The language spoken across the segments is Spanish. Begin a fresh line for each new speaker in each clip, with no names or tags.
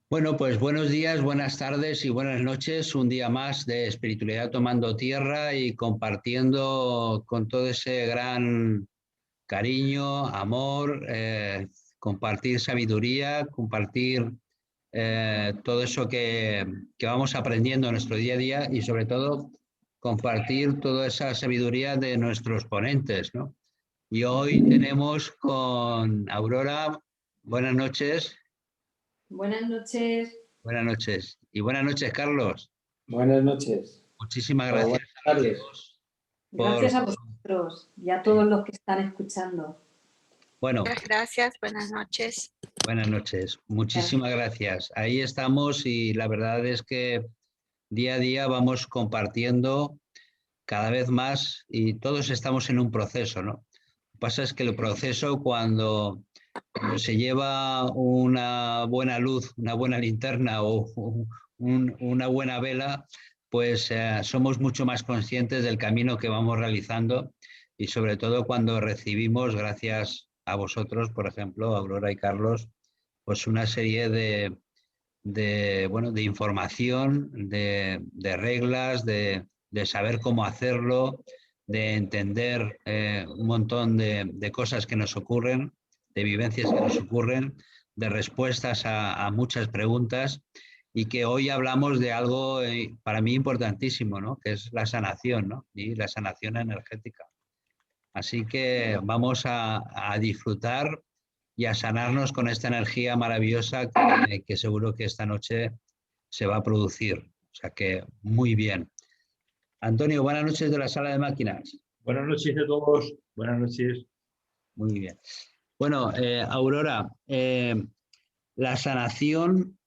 Bueno, pues buenos días, buenas tardes y buenas noches. Un día más de espiritualidad tomando tierra y compartiendo con todo ese gran cariño, amor, compartir sabiduría, compartir todo eso que vamos aprendiendo en nuestro día a día y sobre todo compartir toda esa sabiduría de nuestros ponentes, ¿no? Y hoy tenemos con Aurora, buenas noches.
Buenas noches.
Buenas noches. Y buenas noches, Carlos.
Buenas noches
Muchísimas
o
gracias
buenas
a los
tardes.
dos por...
Gracias a vosotros y a todos los que están escuchando.
Bueno,
Muchas gracias, buenas noches.
buenas noches. Muchísimas gracias. Ahí estamos y la verdad es que día a día vamos compartiendo cada vez más y todos estamos en un proceso, ¿no? Lo que pasa es que el proceso cuando se lleva una buena luz, una buena linterna o una buena vela, pues somos mucho más conscientes del camino que vamos realizando y sobre todo cuando recibimos, gracias a vosotros, por ejemplo, Aurora y Carlos, pues una serie bueno, de información, de reglas, de saber cómo hacerlo, de entender un montón de cosas que nos ocurren, de vivencias que nos ocurren, de respuestas a muchas preguntas y que hoy hablamos de algo para mí importantísimo, ¿no? Que es la sanación, ¿no? Y la sanación energética. Así que vamos a disfrutar y a sanarnos con esta energía maravillosa que seguro que esta noche se va a producir. O sea que muy bien. Antonio, buenas noches de la sala de máquinas.
Buenas noches a todos. Buenas noches.
Muy bien. Bueno, Aurora, la sanación,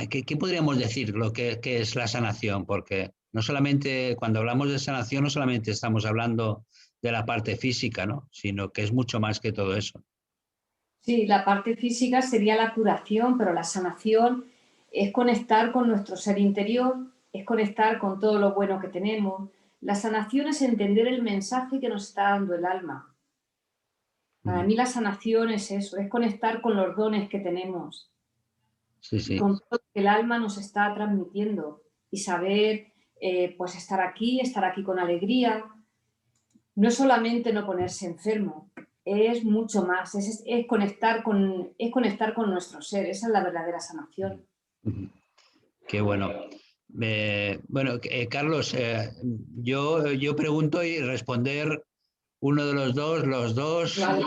¿qué podríamos decir lo que es la sanación? Porque no solamente cuando hablamos de sanación, no solamente estamos hablando de la parte física, ¿no? Sino que es mucho más que todo eso.
Sí, la parte física sería la curación, pero la sanación es conectar con nuestro ser interior, es conectar con todo lo bueno que tenemos. La sanación es entender el mensaje que nos está dando el alma. Para mí la sanación es eso, es conectar con los dones que tenemos
Sí,
y
sí.
con todo lo que el alma nos está transmitiendo y saber pues estar aquí con alegría. No es solamente no ponerse enfermo, es mucho más, es conectar con nuestro ser, esa es la verdadera sanación.
Qué bueno. Bueno, Carlos, yo pregunto y responder uno de los dos,
Vale.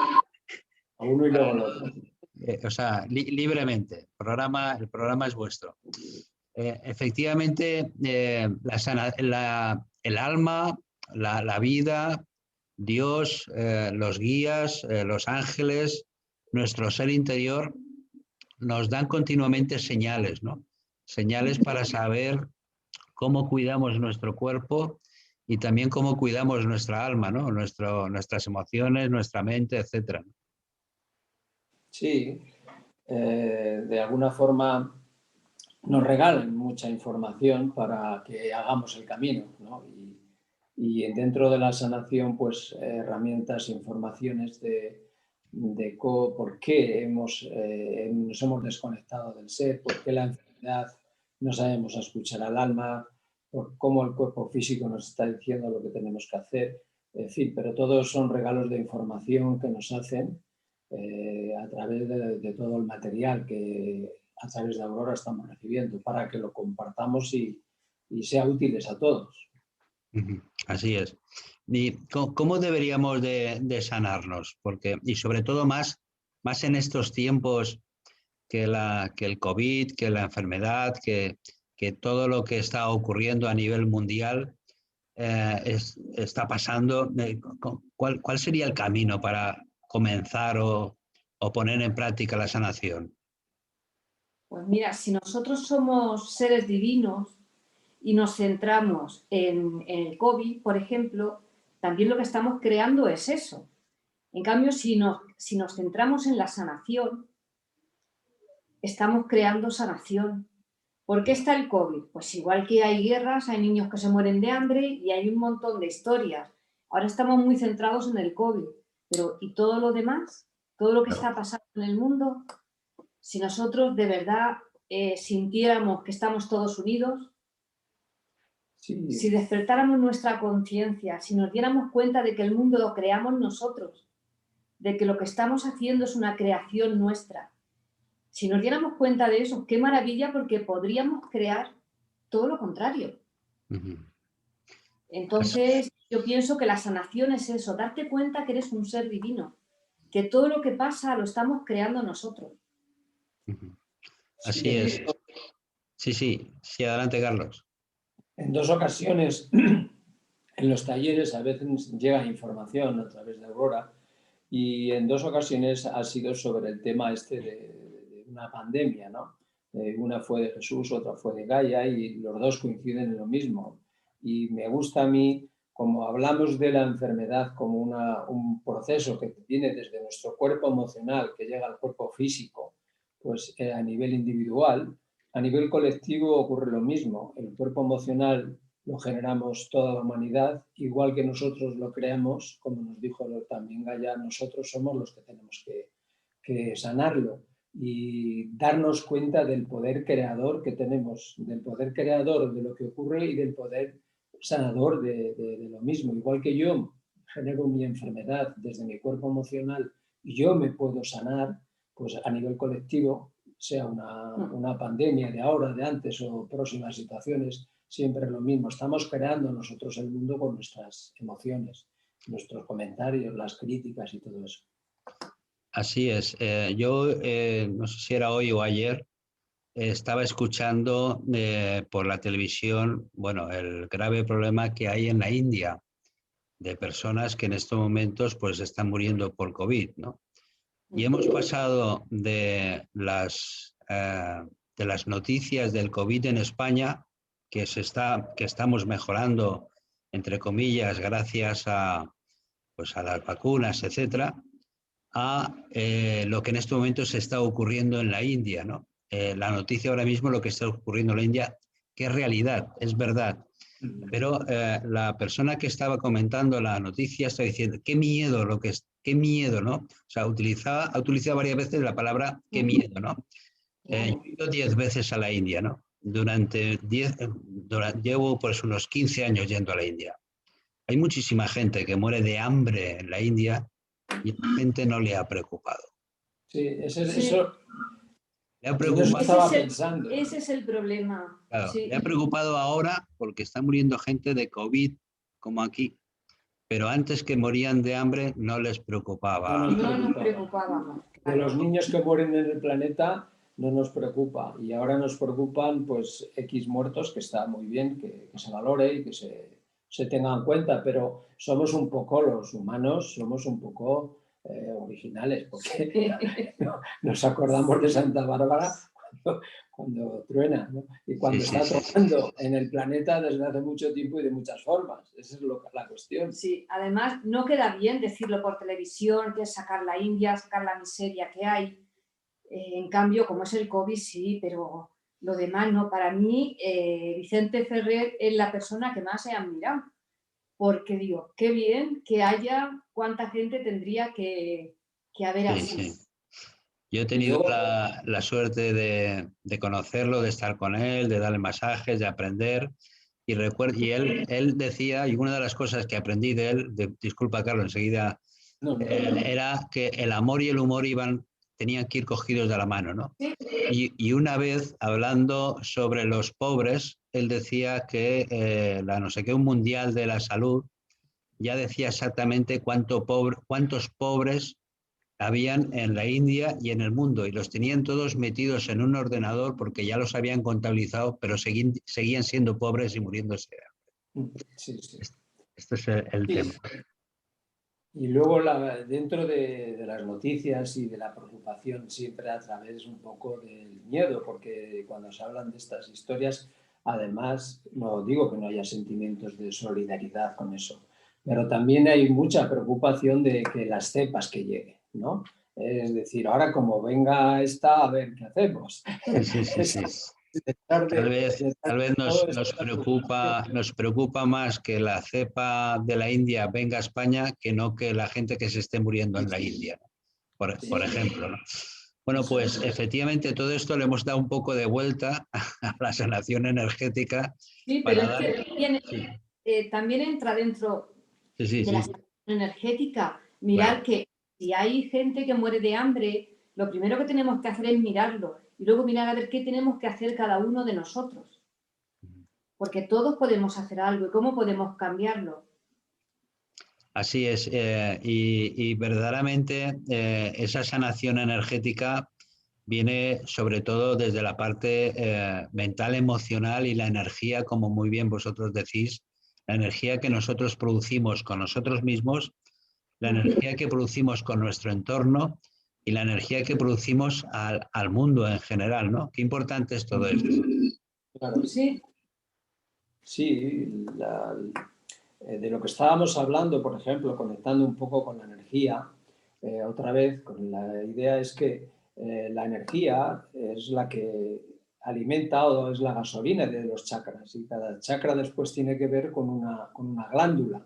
A uno y luego al otro.
o sea, libremente. El programa es vuestro. Efectivamente, el alma, la vida, Dios, los guías, los ángeles, nuestro ser interior, nos dan continuamente señales, ¿no? Señales para saber cómo cuidamos nuestro cuerpo y también cómo cuidamos nuestra alma, ¿no? Nuestras emociones, nuestra mente, etcétera.
Sí, de alguna forma nos regalan mucha información para que hagamos el camino, ¿no? Y dentro de la sanación, pues herramientas, informaciones de por qué nos hemos desconectado del ser, por qué la enfermedad no sabemos escuchar al alma, por cómo el cuerpo físico nos está diciendo lo que tenemos que hacer, en fin, pero todos son regalos de información que nos hacen a través de todo el material que a través de Aurora estamos recibiendo para que lo compartamos y sea útiles a todos.
Así es. ¿Y cómo deberíamos de sanarnos? Porque, y sobre todo más en estos tiempos que el COVID, que la enfermedad, que todo lo que está ocurriendo a nivel mundial está pasando. ¿Cuál sería el camino para comenzar o poner en práctica la sanación?
Pues mira, si nosotros somos seres divinos y nos centramos en el COVID, por ejemplo, también lo que estamos creando es eso. En cambio, si nos centramos en la sanación, estamos creando sanación. ¿Por qué está el COVID? Pues igual que hay guerras, hay niños que se mueren de hambre y hay un montón de historias. Ahora estamos muy centrados en el COVID, pero ¿y todo lo demás? Todo lo que está pasando en el mundo, si nosotros de verdad sintiéramos que estamos todos unidos,
Sí,
si despertáramos nuestra conciencia, si nos diéramos cuenta de que el mundo lo creamos nosotros, de que lo que estamos haciendo es una creación nuestra, si nos diéramos cuenta de eso, qué maravilla, porque podríamos crear todo lo contrario.
Ujú.
Entonces, yo pienso que la sanación es eso, darte cuenta que eres un ser divino, que todo lo que pasa lo estamos creando nosotros.
Ujú.
sí.
Así es. Sí, adelante, Carlos.
En 2 ocasiones en los talleres a veces llega información a través de Aurora y en 2 ocasiones ha sido sobre el tema de una pandemia, ¿no? Una fue de Jesús, otra fue de Gaia y los dos coinciden en lo mismo. Y me gusta a mí, como hablamos de la enfermedad como un proceso que viene desde nuestro cuerpo emocional, que llega al cuerpo físico, pues a nivel individual, a nivel colectivo ocurre lo mismo. El cuerpo emocional lo generamos toda la humanidad, igual que nosotros lo creamos, como nos dijo también Gaia, nosotros somos los que tenemos que sanarlo y darnos cuenta del poder creador que tenemos, del poder creador de lo que ocurre y del poder sanador de lo mismo. Igual que yo genero mi enfermedad desde mi cuerpo emocional y yo me puedo sanar, pues a nivel colectivo, sea una pandemia de ahora, de antes o próximas situaciones, siempre es lo mismo. Estamos creando nosotros el mundo con nuestras emociones, nuestros comentarios, las críticas y todo eso.
Así es. Yo no sé si era hoy o ayer, estaba escuchando por la televisión, bueno, el grave problema que hay en la India de personas que en estos momentos pues están muriendo por COVID, ¿no? Y hemos pasado de las noticias del COVID en España, que estamos mejorando, entre comillas, gracias pues a las vacunas, etcétera, a lo que en este momento se está ocurriendo en la India, ¿no? La noticia ahora mismo, lo que está ocurriendo en la India, que es realidad, es verdad. Pero la persona que estaba comentando la noticia está diciendo, qué miedo qué miedo, ¿no? O sea, ha utilizado varias veces la palabra qué miedo, ¿no? Yo he ido 10 veces a la India, ¿no? Llevo pues unos 15 años yendo a la India. Hay muchísima gente que muere de hambre en la India y a la gente no le ha preocupado.
Sí, eso
Le ha
en eso
preocupado,
estaba pensando.
Ese es el problema.
claro,
Sí.
le ha preocupado ahora porque está muriendo gente de COVID, como aquí. Pero antes que morían de hambre no les preocupaba.
No nos preocupábamos.
De los niños que mueren en el planeta no nos preocupa y ahora nos preocupan pues X muertos, que está muy bien, que se valore y que se tenga en cuenta, pero somos un poco, los humanos, somos un poco originales, porque nos acordamos de Santa Bárbara cuando truena, ¿no? Y cuando
Sí,
está
sí, sí.
tronando en el planeta desde hace mucho tiempo y de muchas formas. Esa es la cuestión.
Sí, además no queda bien decirlo por televisión, que es sacar la India, sacar la miseria que hay. En cambio, como es el COVID, sí, pero lo demás no. Para mí, Vicente Ferrer es la persona que más he admirado, porque digo, qué bien que haya, cuánta gente tendría que haber
Sí,
así.
sí. Yo he
Y
tenido
luego,
la suerte de conocerlo, de estar con él, de darle masajes, de aprender. Y él decía, y una de las cosas que aprendí de él, disculpa Carlos, enseguida,
no, no.
era que el amor y el humor tenían que ir cogidos de la mano, ¿no? Y una vez, hablando sobre los pobres, él decía que la no sé qué, un mundial de la salud, ya decía exactamente cuántos pobres habían en la India y en el mundo, y los tenían todos metidos en un ordenador porque ya los habían contabilizado, pero seguían siendo pobres y muriéndose.
Sí, sí.
Este es el
Sí.
tema.
Y luego dentro de las noticias y de la preocupación siempre a través un poco del miedo, porque cuando se hablan de estas historias, además, no digo que no haya sentimientos de solidaridad con eso, pero también hay mucha preocupación de que las cepas que lleguen, ¿no? Es decir, ahora como venga esta, a ver qué hacemos.
Sí. Tal vez nos preocupa más que la cepa de la India venga a España que no que la gente que se esté muriendo en la India, por ejemplo, ¿no? Bueno, pues efectivamente todo esto le hemos dado un poco de vuelta a la sanación energética.
Sí, pero
para
es
dar...
que también,
Sí,
también entra dentro
sí,
de la
sí,
sanación energética. Mirar
claro.
que si hay gente que muere de hambre, lo primero que tenemos que hacer es mirarlo y luego mirar a ver qué tenemos que hacer cada uno de nosotros. Porque todos podemos hacer algo y cómo podemos cambiarlo.
Así es. Y verdaderamente esa sanación energética viene sobre todo desde la parte mental, emocional y la energía, como muy bien vosotros decís, la energía que nosotros producimos con nosotros mismos, la energía que producimos con nuestro entorno y la energía que producimos al mundo en general, ¿no? Qué importante es todo esto.
Claro.
Sí.
Sí, de lo que estábamos hablando, por ejemplo, conectando un poco con la energía, otra vez, con la idea es que la energía es la que alimenta o es la gasolina de los chakras y cada chakra después tiene que ver con una glándula.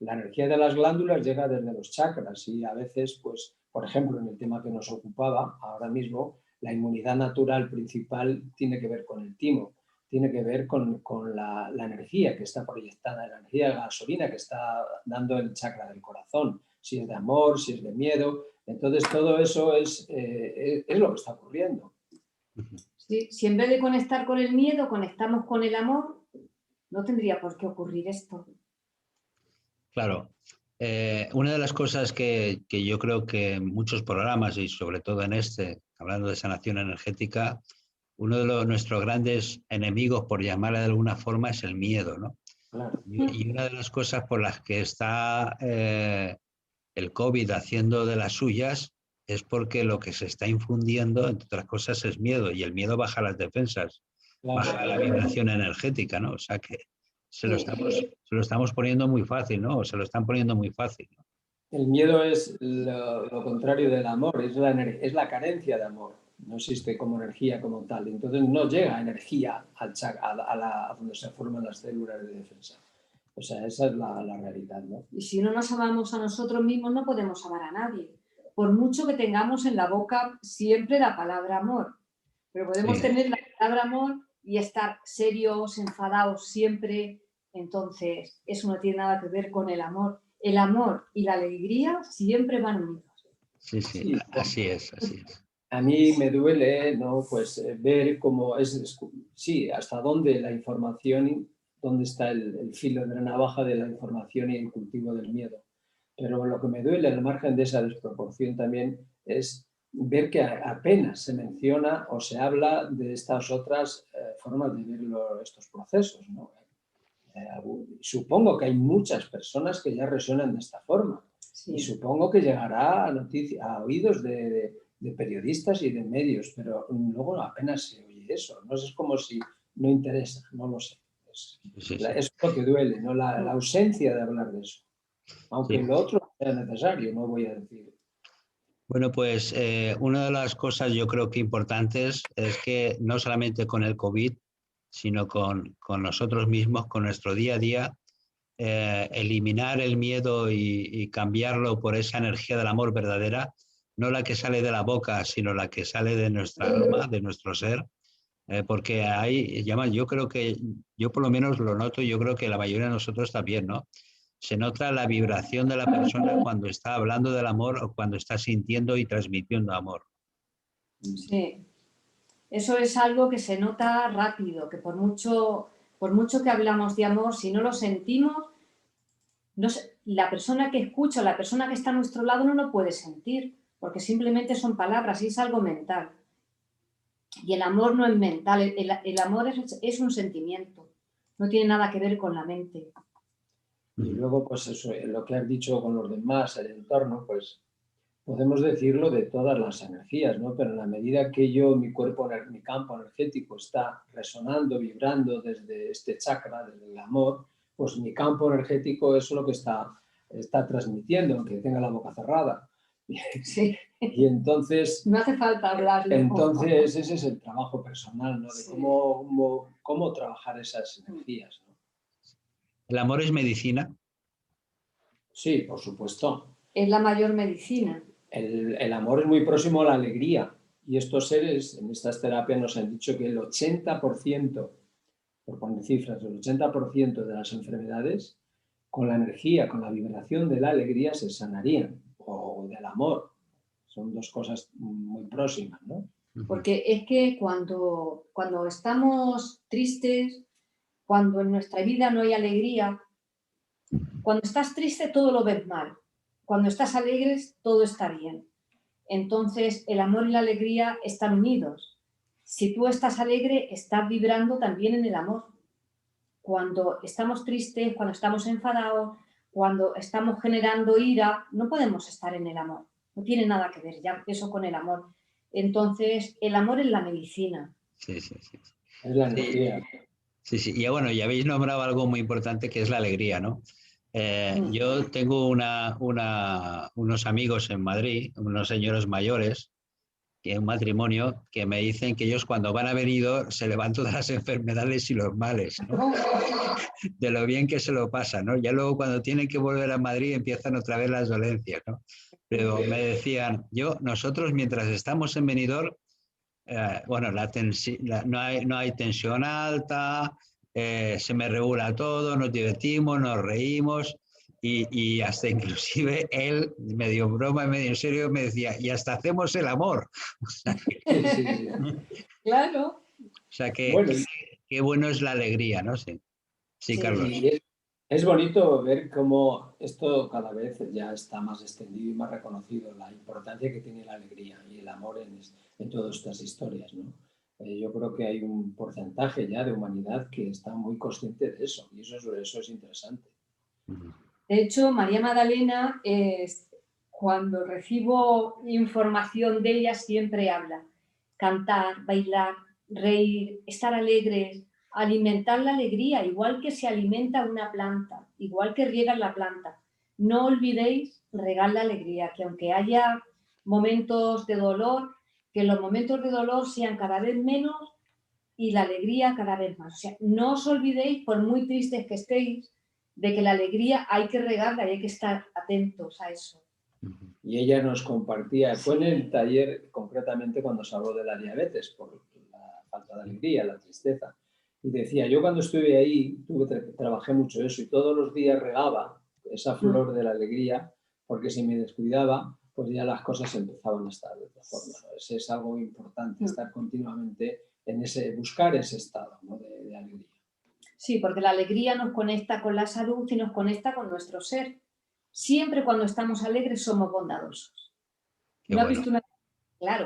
La energía de las glándulas llega desde los chakras y a veces, pues, por ejemplo, en el tema que nos ocupaba ahora mismo, la inmunidad natural principal tiene que ver con el timo, tiene que ver con la energía que está proyectada, la energía de gasolina que está dando el chakra del corazón, si es de amor, si es de miedo. Entonces todo eso es lo que está ocurriendo.
Sí, si en vez de conectar con el miedo, conectamos con el amor, no tendría por qué ocurrir esto.
Claro. Una de las cosas que yo creo que en muchos programas y sobre todo en este, hablando de sanación energética, uno de nuestros grandes enemigos, por llamarla de alguna forma, es el miedo, ¿no?
Claro.
Y una de las cosas por las que está el COVID haciendo de las suyas es porque lo que se está infundiendo, entre otras cosas, es miedo, y el miedo baja las defensas,
Claro.
baja la vibración energética, ¿no? O sea que se lo estamos poniendo muy fácil, ¿no? O se lo están poniendo muy fácil, ¿no?
El miedo es lo contrario del amor, es la carencia de amor. No existe como energía como tal. Entonces no llega energía a donde se forman las células de defensa. O sea, esa es la realidad, ¿no?
Y si no nos amamos a nosotros mismos, no podemos amar a nadie. Por mucho que tengamos en la boca siempre la palabra amor. Pero podemos tener la palabra amor y estar serios, enfadados siempre. Entonces, eso no tiene nada que ver con el amor. El amor y la alegría siempre van unidos.
Sí,
Sí,
así es, así es.
a mí me duele, ¿no? Pues ver cómo sí, hasta dónde la información, dónde está el filo de la navaja de la información y el cultivo del miedo. Pero lo que me duele al margen de esa desproporción también es ver que apenas se menciona o se habla de estas otras formas de ver estos procesos, ¿no? Supongo que hay muchas personas que ya resuenan de esta forma.
Sí.
Y supongo que llegará a oídos de periodistas y de medios, pero luego apenas se oye eso. No es como si no interesa, no lo sé. Es lo que duele, ¿no? La ausencia de hablar de eso. Aunque
Sí.
lo otro sea necesario, no voy a decir.
Bueno, pues una de las cosas yo creo que importantes es que no solamente con el COVID, sino con nosotros mismos, con nuestro día a día, eliminar el miedo y cambiarlo por esa energía del amor verdadera, no la que sale de la boca, sino la que sale de nuestra alma, de nuestro ser, porque hay, yo creo que, yo por lo menos lo noto, yo creo que la mayoría de nosotros también, ¿no? Se nota la vibración de la persona cuando está hablando del amor o cuando está sintiendo y transmitiendo amor.
Sí. Eso es algo que se nota rápido, que por mucho que hablamos de amor, si no lo sentimos, la persona que escucha, la persona que está a nuestro lado no lo puede sentir, porque simplemente son palabras y es algo mental. Y el amor no es mental, el amor es un sentimiento, no tiene nada que ver con la mente.
Y luego, pues eso, lo que has dicho con los demás, el entorno, pues podemos decirlo de todas las energías, ¿no? Pero en la medida que mi campo energético está resonando, vibrando desde este chakra, desde el amor, pues mi campo energético es lo que está transmitiendo, aunque tenga la boca cerrada.
Sí.
Y entonces...
No hace falta hablarlo.
Entonces ese es el trabajo personal, ¿no? De
Sí.
cómo trabajar esas energías, ¿no?
¿El amor es medicina?
Sí, por supuesto.
Es la mayor medicina.
El amor es muy próximo a la alegría. Y estos seres en estas terapias nos han dicho que el 80%, por poner cifras, el 80% de las enfermedades con la energía, con la vibración de la alegría se sanarían, o del amor. Son dos cosas muy próximas, ¿no?
Porque es que cuando estamos tristes, cuando en nuestra vida no hay alegría, cuando estás triste todo lo ves mal, cuando estás alegre todo está bien. Entonces el amor y la alegría están unidos. Si tú estás alegre, estás vibrando también en el amor. Cuando estamos tristes, cuando estamos enfadados, cuando estamos generando ira, no podemos estar en el amor. No tiene nada que ver ya eso con el amor. Entonces, el amor es la medicina.
Sí, sí, sí.
Es la energía.
Sí, sí. Y bueno, ya habéis nombrado algo muy importante que es la alegría, ¿no? Yo tengo unos amigos en Madrid, unos señores mayores, que un matrimonio, que me dicen que ellos cuando van a Benidorm se levantan de las enfermedades y los males, ¿no? De lo bien que se lo pasa, ¿no? Ya luego cuando tienen que volver a Madrid empiezan otra vez las dolencias, ¿no? Pero me decían, nosotros mientras estamos en Benidorm, bueno, no hay tensión alta, se me regula todo, nos divertimos, nos reímos y hasta inclusive él, medio broma y medio en serio, me decía, y hasta hacemos el amor. O sea que,
Sí.
Claro.
o sea que
Bueno,
qué bueno es la alegría, ¿no? Sí, sí, Carlos.
y es bonito ver cómo esto cada vez ya está más extendido y más reconocido, la importancia que tiene la alegría y el amor en todas estas historias, ¿no? Yo creo que hay un porcentaje ya de humanidad que está muy consciente de eso, y eso es interesante.
De hecho, María Magdalena, cuando recibo información de ella, siempre habla. Cantar, bailar, reír, estar alegres, alimentar la alegría, igual que se alimenta una planta, igual que riegan la planta. No olvidéis regar la alegría, que aunque haya momentos de dolor, que los momentos de dolor sean cada vez menos y la alegría cada vez más. O sea, no os olvidéis, por muy tristes que estéis, de que la alegría hay que regarla y hay que estar atentos a eso.
Y ella nos compartía, fue en el taller concretamente cuando se habló de la diabetes, por la falta de alegría, la tristeza. Y decía, yo cuando estuve ahí, trabajé mucho eso y todos los días regaba esa flor de la alegría, porque si me descuidaba, pues ya las cosas empezaban a estar de otra forma, ¿no? Es algo importante, estar continuamente en buscar ese estado, ¿no? de alegría.
Sí, porque la alegría nos conecta con la salud y nos conecta con nuestro ser. Siempre cuando estamos alegres somos bondadosos.
Qué
¿No has
bueno.
visto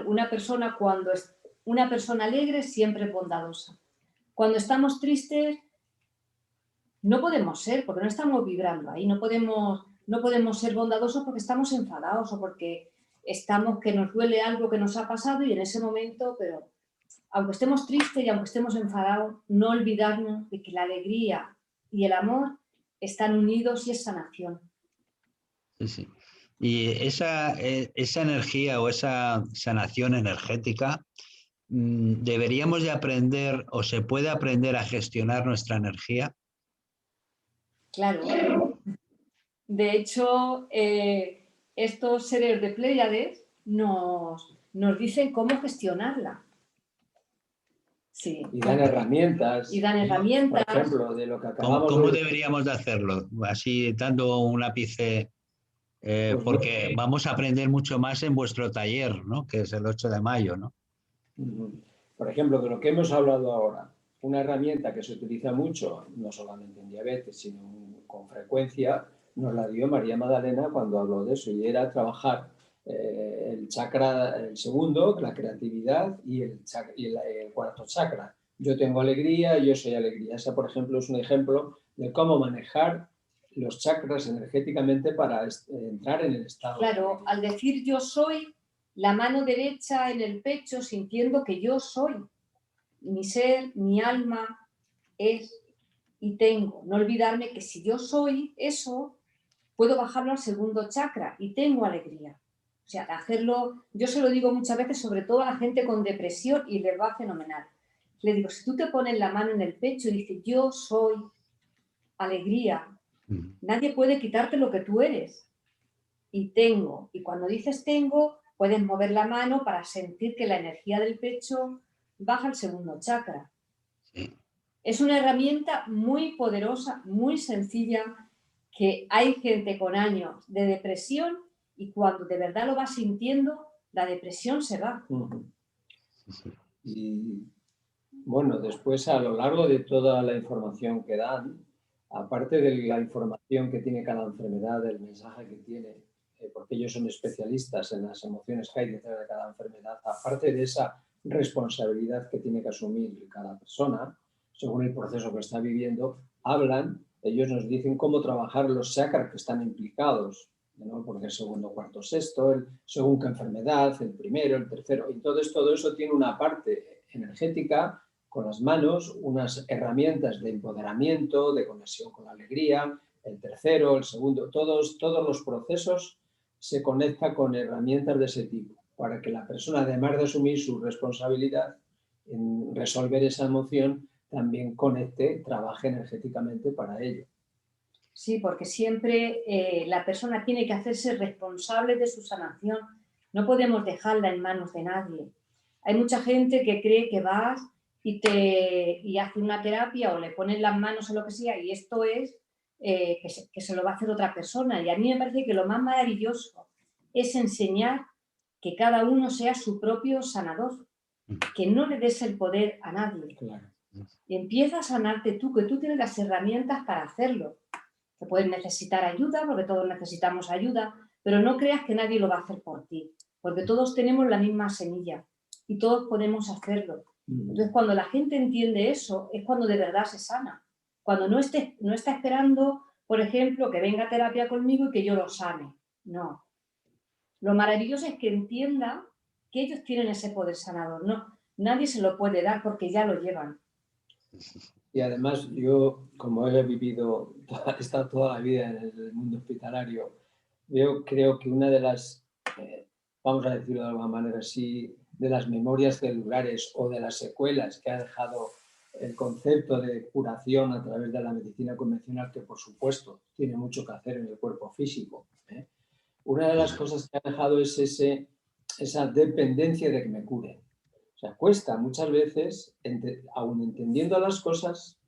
una persona cuando es una persona alegre siempre es bondadosa? Cuando estamos tristes no podemos ser, porque no estamos vibrando ahí, no podemos ser bondadosos porque estamos enfadados o porque estamos que nos duele algo que nos ha pasado y en ese momento, pero aunque estemos tristes y aunque estemos enfadados, no olvidarnos de que la alegría y el amor están unidos y es sanación.
Sí, sí. Y esa energía o esa sanación energética, ¿deberíamos de aprender o se puede aprender a gestionar nuestra energía?
Claro. De hecho, estos seres de Pléyades nos dicen cómo gestionarla. Sí.
Y dan herramientas.
Y dan herramientas.
Por ejemplo, de lo que acabamos
¿Cómo deberíamos de hacerlo? Así dando un ápice,
pues
porque vamos a aprender mucho más en vuestro taller, ¿no? Que es el 8 de mayo, ¿no?
Por ejemplo, de lo que hemos hablado ahora, una herramienta que se utiliza mucho, no solamente en diabetes, sino con frecuencia, nos la dio María Magdalena cuando habló de eso, y era trabajar el chakra, el segundo, la creatividad, y el cuarto chakra. Yo tengo alegría, yo soy alegría. Esa, por ejemplo, es un ejemplo de cómo manejar los chakras energéticamente para entrar en el estado.
Claro, al decir yo soy, la mano derecha en el pecho sintiendo que yo soy. Mi ser, mi alma es y tengo. No olvidarme que si yo soy eso, puedo bajarlo al segundo chakra y tengo alegría. O sea, hacerlo, yo se lo digo muchas veces, sobre todo a la gente con depresión y les va fenomenal. Le digo, si tú te pones la mano en el pecho y dices, yo soy alegría, nadie puede quitarte lo que tú eres. Y tengo. Y cuando dices tengo, Puedes mover la mano para sentir que la energía del pecho baja al segundo chakra.
Sí.
Es una herramienta muy poderosa, muy sencilla, que hay gente con años de depresión y cuando de verdad lo va sintiendo, la depresión se va.
Y bueno, después a lo largo de toda la información que dan, aparte de la información que tiene cada enfermedad, el mensaje que tiene, porque ellos son especialistas en las emociones que hay detrás de cada enfermedad, aparte de esa responsabilidad que tiene que asumir cada persona, según el proceso que está viviendo, ellos nos dicen cómo trabajar los chakras que están implicados, ¿no? Porque el segundo, cuarto, sexto, según qué enfermedad, el primero, el tercero, y entonces todo eso tiene una parte energética con las manos, unas herramientas de empoderamiento, de conexión con la alegría, el tercero, el segundo, todos los procesos se conectan con herramientas de ese tipo, para que la persona, además de asumir su responsabilidad en resolver esa emoción, también conecte, trabaje energéticamente para ello.
Sí, porque siempre la persona tiene que hacerse responsable de su sanación. No podemos dejarla en manos de nadie. Hay mucha gente que cree que vas y hace una terapia o le pones las manos o lo que sea y esto es que se lo va a hacer otra persona. Y a mí me parece que lo más maravilloso es enseñar que cada uno sea su propio sanador, que no le des el poder a nadie.
Claro.
Y empieza a sanarte tú, que tú tienes las herramientas para hacerlo. Que puedes necesitar ayuda, porque todos necesitamos ayuda, pero no creas que nadie lo va a hacer por ti, porque todos tenemos la misma semilla y todos podemos hacerlo. Entonces, cuando la gente entiende eso, es cuando de verdad se sana. Cuando no está esperando, por ejemplo, que venga a terapia conmigo y que yo lo sane. No. Lo maravilloso es que entienda que ellos tienen ese poder sanador. No, nadie se lo puede dar porque ya lo llevan.
Y además yo, como he vivido, he estado toda la vida en el mundo hospitalario, yo creo que una de las, vamos a decirlo de alguna manera así, de las memorias celulares o de las secuelas que ha dejado el concepto de curación a través de la medicina convencional, que por supuesto tiene mucho que hacer en el cuerpo físico. Una de las cosas que ha dejado es esa dependencia de que me cure. O sea, cuesta muchas veces, aún entendiendo las cosas,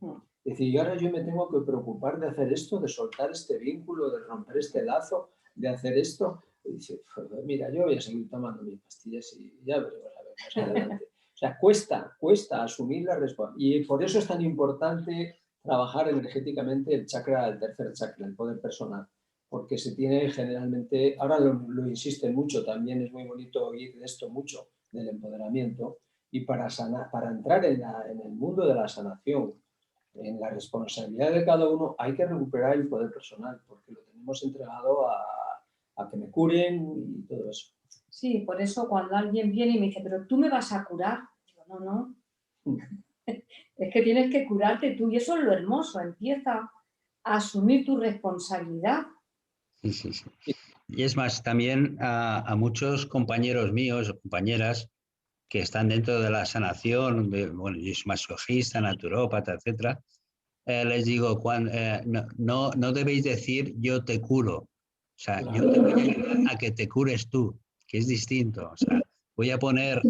decir, y ahora yo me tengo que preocupar de hacer esto, de soltar este vínculo, de romper este lazo, de hacer esto. Y dice, mira, yo voy a seguir tomando mis pastillas y ya veremos a ver más adelante. O sea, cuesta asumir la responsabilidad. Y por eso es tan importante trabajar energéticamente el tercer chakra, el poder personal. Porque se tiene generalmente, ahora lo insisten mucho, también es muy bonito oír de esto mucho, del empoderamiento, y para entrar en el mundo de la sanación, en la responsabilidad de cada uno, hay que recuperar el poder personal, porque lo tenemos entregado a que me curen y todo eso.
Sí, por eso cuando alguien viene y me dice, pero tú me vas a curar, digo, no. Es que tienes que curarte tú y eso es lo hermoso, empieza a asumir tu responsabilidad.
Sí. Y es más, también a muchos compañeros míos o compañeras que están dentro de la sanación, bueno, yo soy masajista, naturópata, etcétera, les digo, no debéis decir yo te curo, o sea,
Claro.
yo te voy a ayudar a que te cures tú, que es distinto, o sea, voy a poner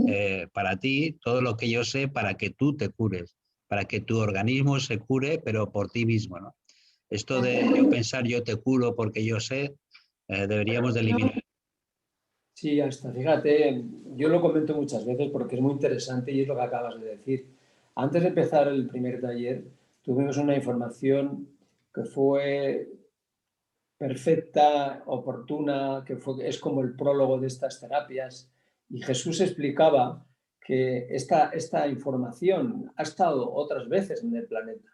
para ti todo lo que yo sé para que tú te cures, para que tu organismo se cure, pero por ti mismo, ¿no? Esto de yo pensar yo te curo porque yo sé, deberíamos de eliminar.
Sí, hasta fíjate, yo lo comento muchas veces porque es muy interesante y es lo que acabas de decir. Antes de empezar el primer taller, tuvimos una información que fue perfecta, oportuna, es como el prólogo de estas terapias. Y Jesús explicaba que esta información ha estado otras veces en el planeta,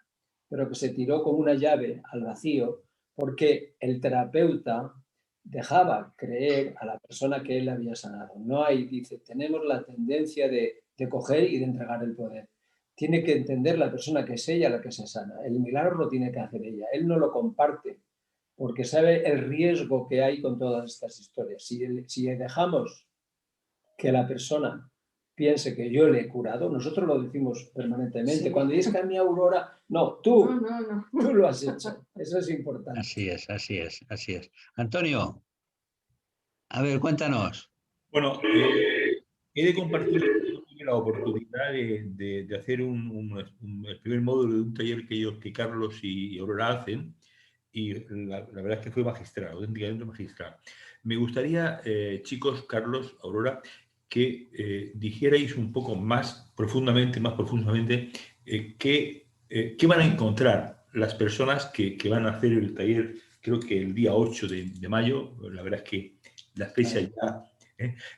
pero que se tiró como una llave al vacío porque el terapeuta dejaba creer a la persona que él había sanado. No hay, dice, tenemos la tendencia de coger y de entregar el poder. Tiene que entender la persona que es ella la que se sana. El milagro lo tiene que hacer ella. Él no lo comparte porque sabe el riesgo que hay con todas estas historias. Si dejamos que la persona piense que yo le he curado, nosotros lo decimos permanentemente. Sí. Cuando dices que a mi Aurora, no, tú lo has hecho. Eso es importante.
Así es. Antonio, a ver, cuéntanos.
Bueno, he de compartir la oportunidad de hacer el primer módulo de un taller que Carlos y Aurora hacen, y la verdad es que fue magistral, auténticamente magistral. Me gustaría, chicos, Carlos, Aurora, que dijerais un poco más profundamente, qué van a encontrar las personas que van a hacer el taller, creo que el día 8 de mayo, la verdad es que la fecha ya...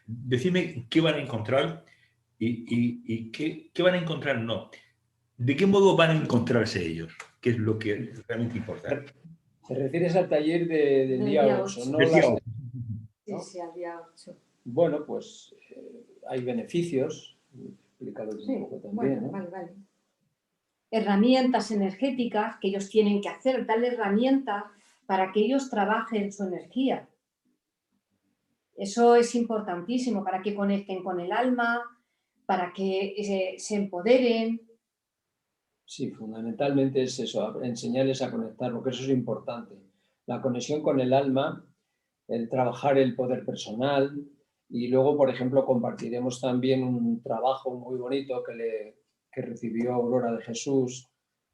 Decidme qué van a encontrar y qué van a encontrar, no. ¿De qué modo van a encontrarse ellos? ¿Qué es lo que es realmente importante?
¿Te refieres al taller del día 8? No
Del día
las...
8.
Sí, sí, al día 8.
Bueno, pues hay beneficios, explícalo
Sí,
un poco también,
bueno,
¿no?
vale. Herramientas energéticas que ellos tienen que hacer, darle herramientas para que ellos trabajen su energía. Eso es importantísimo para que conecten con el alma, para que se empoderen.
Sí, fundamentalmente es eso, enseñarles a conectar, porque eso es importante. La conexión con el alma, el trabajar el poder personal, y luego, por ejemplo, compartiremos también un trabajo muy bonito que recibió Aurora de Jesús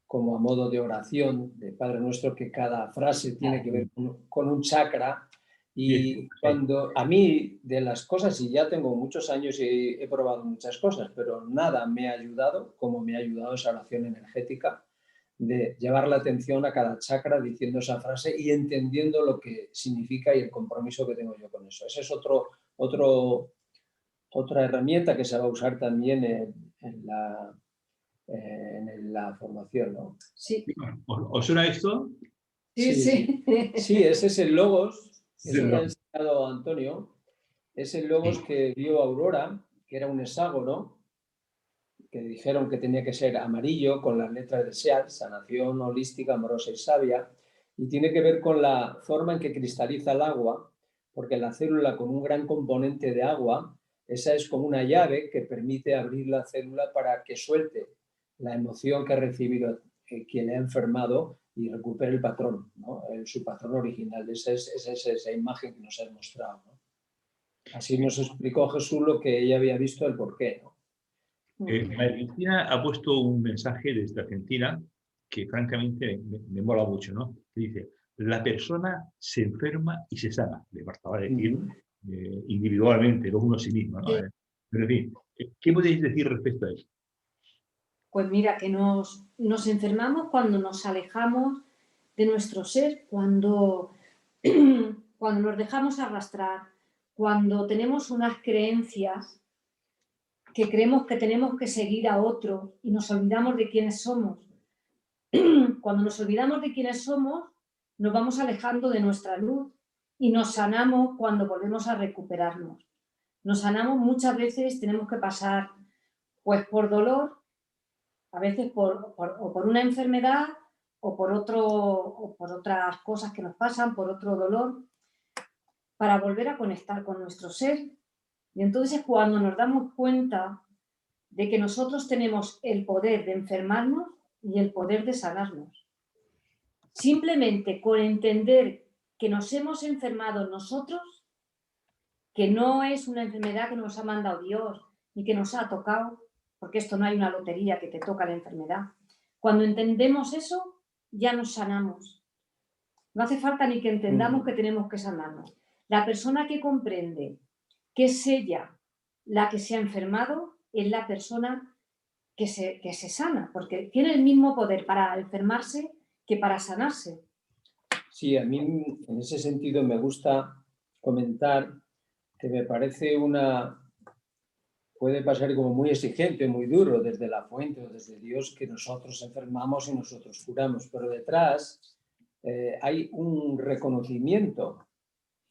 como a modo de oración de Padre Nuestro, que cada frase tiene que ver con un chakra. Y cuando a mí de las cosas, y ya tengo muchos años y he probado muchas cosas, pero nada me ha ayudado como me ha ayudado esa oración energética de llevar la atención a cada chakra diciendo esa frase y entendiendo lo que significa y el compromiso que tengo yo con eso. Esa es otra herramienta que se va a usar también en la formación, ¿no?
Sí.
¿Os suena esto?
Sí, sí.
Sí, ese es el logos,
Sí,
eso que ha enseñado Antonio, es el logos que vio Aurora, que era un hexágono, que dijeron que tenía que ser amarillo con las letras de SEAT, sanación holística, amorosa y sabia, y tiene que ver con la forma en que cristaliza el agua, porque la célula con un gran componente de agua, esa es como una llave que permite abrir la célula para que suelte la emoción que ha recibido quien le ha enfermado y recupere el patrón, ¿no? Su patrón original. Esa es esa imagen que nos has mostrado, ¿no? Así nos explicó Jesús lo que ella había visto, el porqué, ¿no?
María Cristina ha puesto un mensaje desde Argentina que francamente me mola mucho, ¿no? Que dice, la persona se enferma y se sana. Le bastaba decir individualmente, luego uno a sí mismo, ¿no?
Sí.
Pero en fin, ¿qué podéis decir respecto a eso?
Pues mira, que nos enfermamos cuando nos alejamos de nuestro ser, cuando nos dejamos arrastrar, cuando tenemos unas creencias que creemos que tenemos que seguir a otro y nos olvidamos de quiénes somos. Cuando nos olvidamos de quiénes somos, nos vamos alejando de nuestra luz y nos sanamos cuando volvemos a recuperarnos. Nos sanamos muchas veces, tenemos que pasar pues por dolor, a veces por una enfermedad o por otras cosas que nos pasan, por otro dolor, para volver a conectar con nuestro ser. Y entonces es cuando nos damos cuenta de que nosotros tenemos el poder de enfermarnos y el poder de sanarnos. Simplemente con entender que nos hemos enfermado nosotros, que no es una enfermedad que nos ha mandado Dios ni que nos ha tocado, porque esto no hay una lotería que te toca la enfermedad. Cuando entendemos eso, ya nos sanamos. No hace falta ni que entendamos que tenemos que sanarnos. La persona que comprende que es ella la que se ha enfermado es la persona que se sana, porque tiene el mismo poder para enfermarse que para sanarse.
Sí, a mí en ese sentido me gusta comentar que me parece puede pasar como muy exigente, muy duro desde la fuente o desde Dios que nosotros enfermamos y nosotros curamos, pero detrás hay un reconocimiento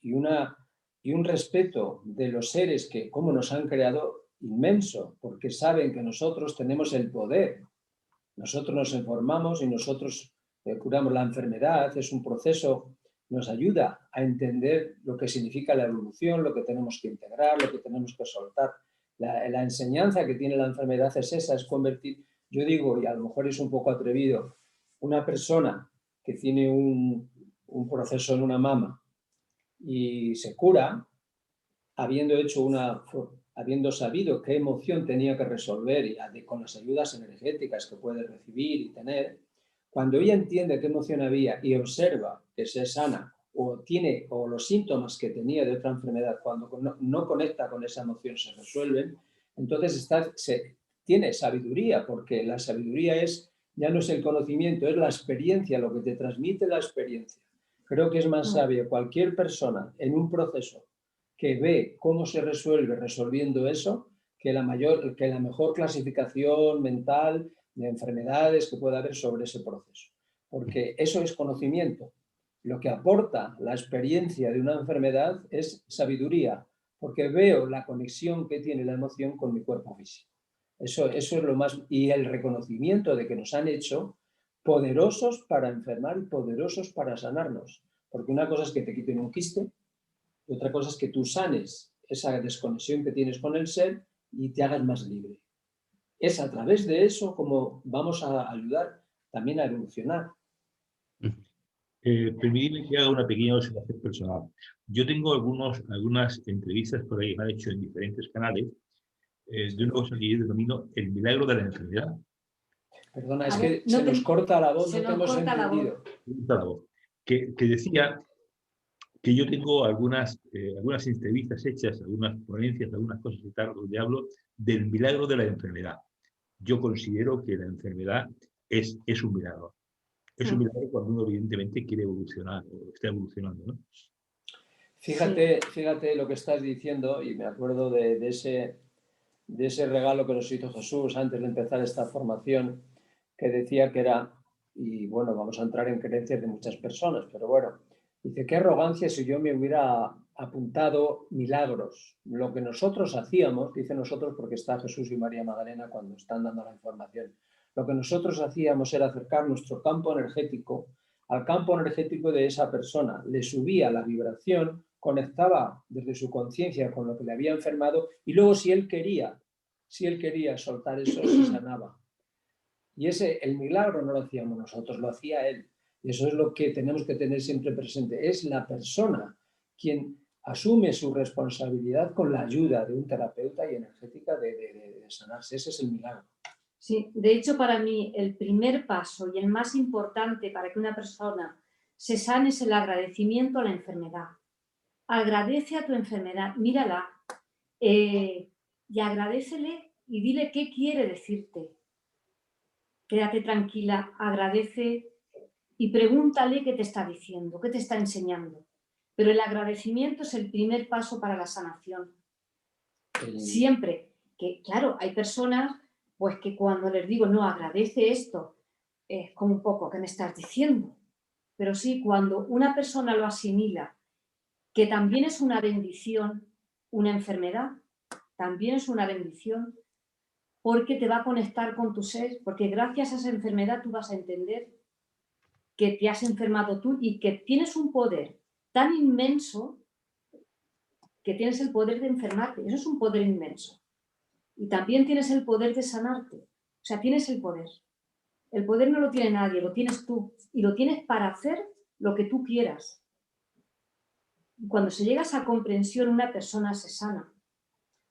y un respeto de los seres que como nos han creado inmenso, porque saben que nosotros tenemos el poder. Nosotros nos enfermamos y nosotros curamos la enfermedad, es un proceso, nos ayuda a entender lo que significa la evolución, lo que tenemos que integrar, lo que tenemos que soltar. La enseñanza que tiene la enfermedad es esa, es convertir, yo digo, y a lo mejor es un poco atrevido, una persona que tiene un proceso en una mama y se cura, habiendo sabido qué emoción tenía que resolver y con las ayudas energéticas que puede recibir y tener, cuando ella entiende qué emoción había y observa que se sana o los síntomas que tenía de otra enfermedad, cuando no conecta con esa emoción, se resuelven, entonces tiene sabiduría, porque la sabiduría ya no es el conocimiento, es la experiencia, lo que te transmite la experiencia. Creo que es más sabio cualquier persona en un proceso que ve cómo se resuelve resolviendo eso, que la mejor clasificación mental de enfermedades que pueda haber sobre ese proceso. Porque eso es conocimiento. Lo que aporta la experiencia de una enfermedad es sabiduría, porque veo la conexión que tiene la emoción con mi cuerpo físico. Eso es lo más... Y el reconocimiento de que nos han hecho poderosos para enfermar y poderosos para sanarnos. Porque una cosa es que te quiten un quiste y otra cosa es que tú sanes esa desconexión que tienes con el ser y te hagas más libre. Es a través de eso como vamos a ayudar también a evolucionar.
Permitidme que haga una pequeña observación personal. Yo tengo algunas entrevistas por ahí que me han hecho en diferentes canales de una cosa que yo denomino el milagro de la enfermedad.
Perdona, es que se nos corta la voz, no te hemos entendido.
Que decía que yo tengo algunas entrevistas hechas, algunas ponencias, algunas cosas y tal, donde hablo del milagro de la enfermedad. Yo considero que la enfermedad es un milagro. Es un milagro cuando uno evidentemente quiere evolucionar o está evolucionando, ¿no?
Fíjate lo que estás diciendo, y me acuerdo de ese regalo que nos hizo Jesús antes de empezar esta formación, que decía que era, y bueno, vamos a entrar en creencias de muchas personas, pero bueno, dice, qué arrogancia si yo me hubiera apuntado milagros. Lo que nosotros hacíamos, dice nosotros porque está Jesús y María Magdalena cuando están dando la información, lo que nosotros hacíamos era acercar nuestro campo energético al campo energético de esa persona, le subía la vibración, conectaba desde su conciencia con lo que le había enfermado y luego si él quería soltar eso, se sanaba. Y el milagro no lo hacíamos nosotros, lo hacía él. Y eso es lo que tenemos que tener siempre presente. Es la persona quien asume su responsabilidad con la ayuda de un terapeuta y energética de sanarse. Ese es el milagro.
Sí, de hecho para mí el primer paso y el más importante para que una persona se sane es el agradecimiento a la enfermedad. Agradece a tu enfermedad, mírala y agradécele y dile qué quiere decirte. Quédate tranquila, agradece y pregúntale qué te está diciendo, qué te está enseñando. Pero el agradecimiento es el primer paso para la sanación. Siempre, que claro, hay personas pues que cuando les digo, no, agradece esto, es como un poco, ¿qué me estás diciendo? Pero sí, cuando una persona lo asimila, que también es una bendición, una enfermedad, también es una bendición, porque te va a conectar con tu ser, porque gracias a esa enfermedad tú vas a entender que te has enfermado tú y que tienes un poder tan inmenso que tienes el poder de enfermarte. Eso es un poder inmenso. Y también tienes el poder de sanarte. O sea, tienes el poder. El poder no lo tiene nadie, lo tienes tú. Y lo tienes para hacer lo que tú quieras. Cuando se llega a esa comprensión, una persona se sana.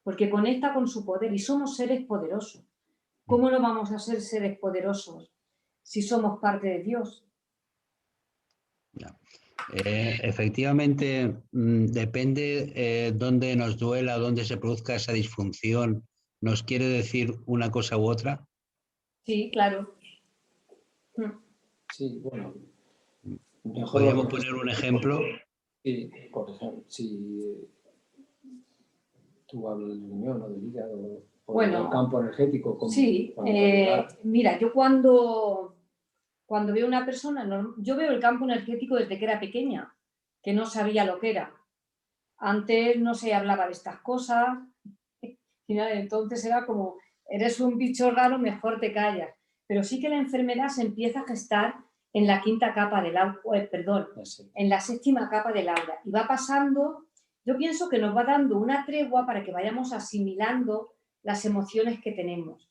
Porque conecta con su poder y somos seres poderosos. ¿Cómo no vamos a ser seres poderosos si somos parte de Dios?
Efectivamente, depende dónde nos duela, dónde se produzca esa disfunción. ¿Nos quiere decir una cosa u otra?
Sí, claro.
Sí, bueno.
¿Podríamos poner un ejemplo?
Sí, por ejemplo, si tú hablas del riñón o del hígado o del campo energético.
Sí, mira, yo cuando veo una persona, yo veo el campo energético desde que era pequeña, que no sabía lo que era. Antes no se hablaba de estas cosas, y nada, entonces era como, eres un bicho raro, mejor te callas. Pero sí que la enfermedad se empieza a gestar en la quinta capa del aura, en la séptima capa del aura. Y va pasando, yo pienso que nos va dando una tregua para que vayamos asimilando las emociones que tenemos.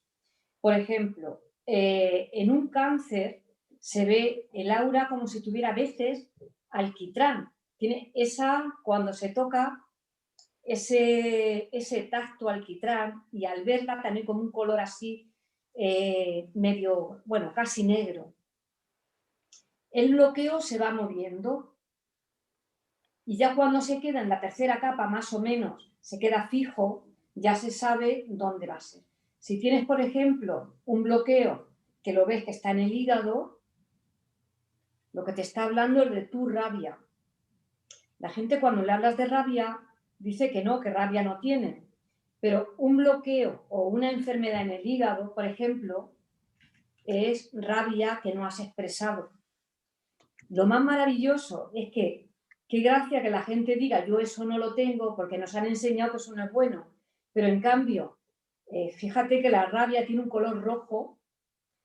Por ejemplo, en un cáncer se ve el aura como si tuviera a veces alquitrán. Tiene esa, cuando se toca, ese tacto alquitrán, y al verla también como un color así medio, bueno, casi negro. El bloqueo se va moviendo y ya cuando se queda en la tercera capa, más o menos, se queda fijo, ya se sabe dónde va a ser. Si tienes, por ejemplo, un bloqueo que lo ves que está en el hígado, lo que te está hablando es de tu rabia. La gente cuando le hablas de rabia dice que no, que rabia no tiene. Pero un bloqueo o una enfermedad en el hígado, por ejemplo, es rabia que no has expresado. Lo más maravilloso es que, qué gracia que la gente diga, yo eso no lo tengo, porque nos han enseñado que eso no es bueno. Pero en cambio, fíjate que la rabia tiene un color rojo,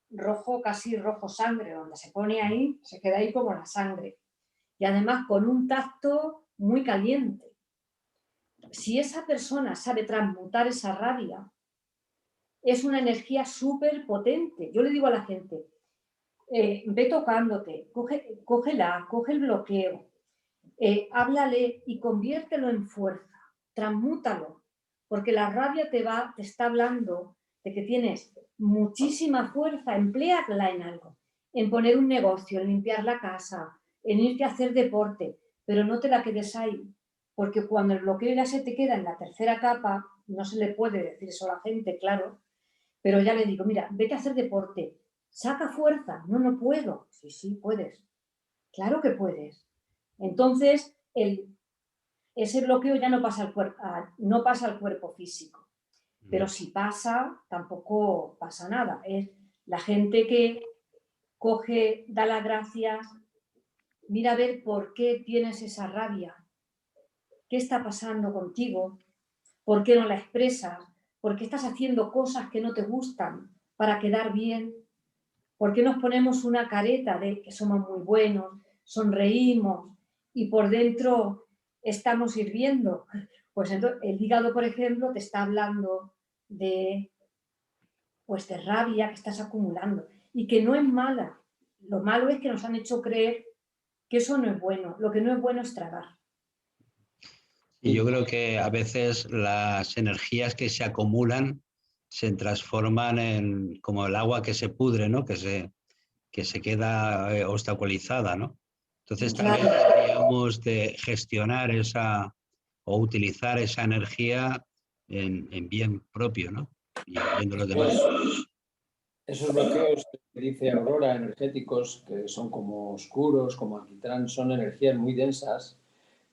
rojo casi rojo sangre, donde se pone ahí, se queda ahí como la sangre. Y además con un tacto muy caliente. Si esa persona sabe transmutar esa rabia, es una energía súper potente. Yo le digo a la gente, ve tocándote, cógela, coge el bloqueo, háblale y conviértelo en fuerza, transmútalo, porque la rabia te está hablando de que tienes muchísima fuerza, empléala en algo, en poner un negocio, en limpiar la casa, en irte a hacer deporte, pero no te la quedes ahí, porque cuando el bloqueo ya se te queda en la tercera capa, no se le puede decir eso a la gente, claro, pero ya le digo, mira, vete a hacer deporte, saca fuerza, no, no puedo, sí, sí, puedes, claro que puedes. Entonces, ese bloqueo ya no pasa al cuerpo físico, pero si pasa, tampoco pasa nada. Es la gente que coge, da las gracias, mira a ver por qué tienes esa rabia, qué está pasando contigo, por qué no la expresas, por qué estás haciendo cosas que no te gustan para quedar bien, por qué nos ponemos una careta de que somos muy buenos, sonreímos y por dentro estamos hirviendo. Pues entonces, el hígado, por ejemplo, te está hablando de, pues, de rabia que estás acumulando y que no es mala. Lo malo es que nos han hecho creer que eso no es bueno. Lo que no es bueno es tragar.
Y yo creo que a veces las energías que se acumulan se transforman en como el agua que se pudre, ¿no? Que se queda obstaculizada, ¿no? Entonces también deberíamos de gestionar o utilizar esa energía en bien propio, ¿no? Y en bien de los demás.
Esos bloqueos que dice Aurora, energéticos, que son como oscuros, como alquitrán, son energías muy densas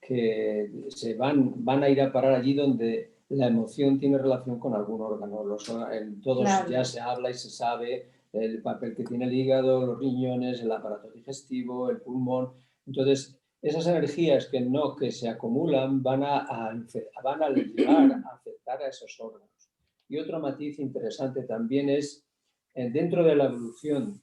que van a ir a parar allí donde la emoción tiene relación con algún órgano. En todos ya se habla y se sabe el papel que tiene el hígado, los riñones, el aparato digestivo, el pulmón. Entonces, esas energías que se acumulan van a llegar a afectar a esos órganos. Y otro matiz interesante también es, dentro de la evolución,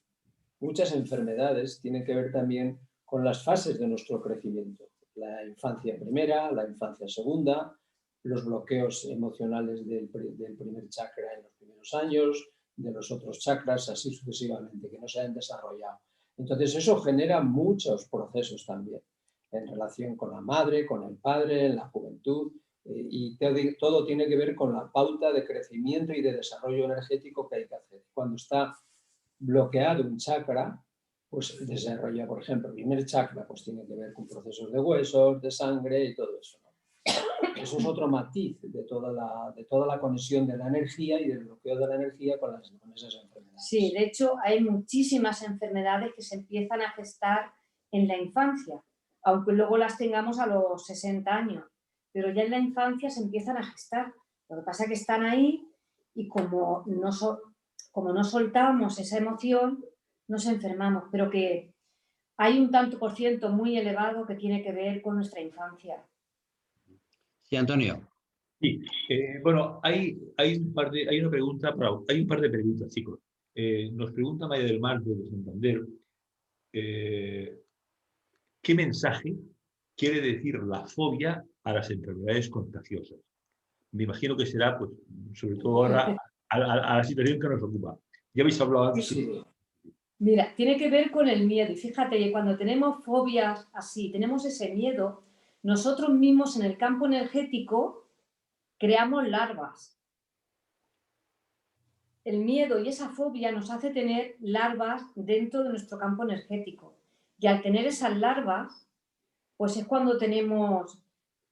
muchas enfermedades tienen que ver también con las fases de nuestro crecimiento. La infancia primera, la infancia segunda, los bloqueos emocionales del primer chakra en los primeros años, de los otros chakras, así sucesivamente, que no se han desarrollado. Entonces eso genera muchos procesos también en relación con la madre, con el padre, en la juventud, y todo tiene que ver con la pauta de crecimiento y de desarrollo energético que hay que hacer. Cuando está bloqueado un chakra, pues desarrolla, por ejemplo, el primer chakra, pues tiene que ver con procesos de huesos, de sangre y todo eso, ¿no? Eso es otro matiz de toda la conexión de la energía y del bloqueo de la energía con esas enfermedades.
Sí, de hecho hay muchísimas enfermedades que se empiezan a gestar en la infancia, aunque luego las tengamos a los 60 años, pero ya en la infancia se empiezan a gestar. Lo que pasa es que están ahí y como no soltamos esa emoción, nos enfermamos, pero que hay un tanto por ciento muy elevado que tiene que ver con nuestra infancia.
Sí, Antonio.
Sí, bueno, hay un par de preguntas, chicos. Nos pregunta María del Mar de Santander, ¿qué mensaje quiere decir la fobia a las enfermedades contagiosas? Me imagino que será, pues, sobre todo ahora, a la situación que nos ocupa. Ya habéis hablado antes.
Sí. Mira, tiene que ver con el miedo. Y fíjate que cuando tenemos fobias así, tenemos ese miedo, nosotros mismos en el campo energético creamos larvas. El miedo y esa fobia nos hace tener larvas dentro de nuestro campo energético. Y al tener esas larvas, pues es cuando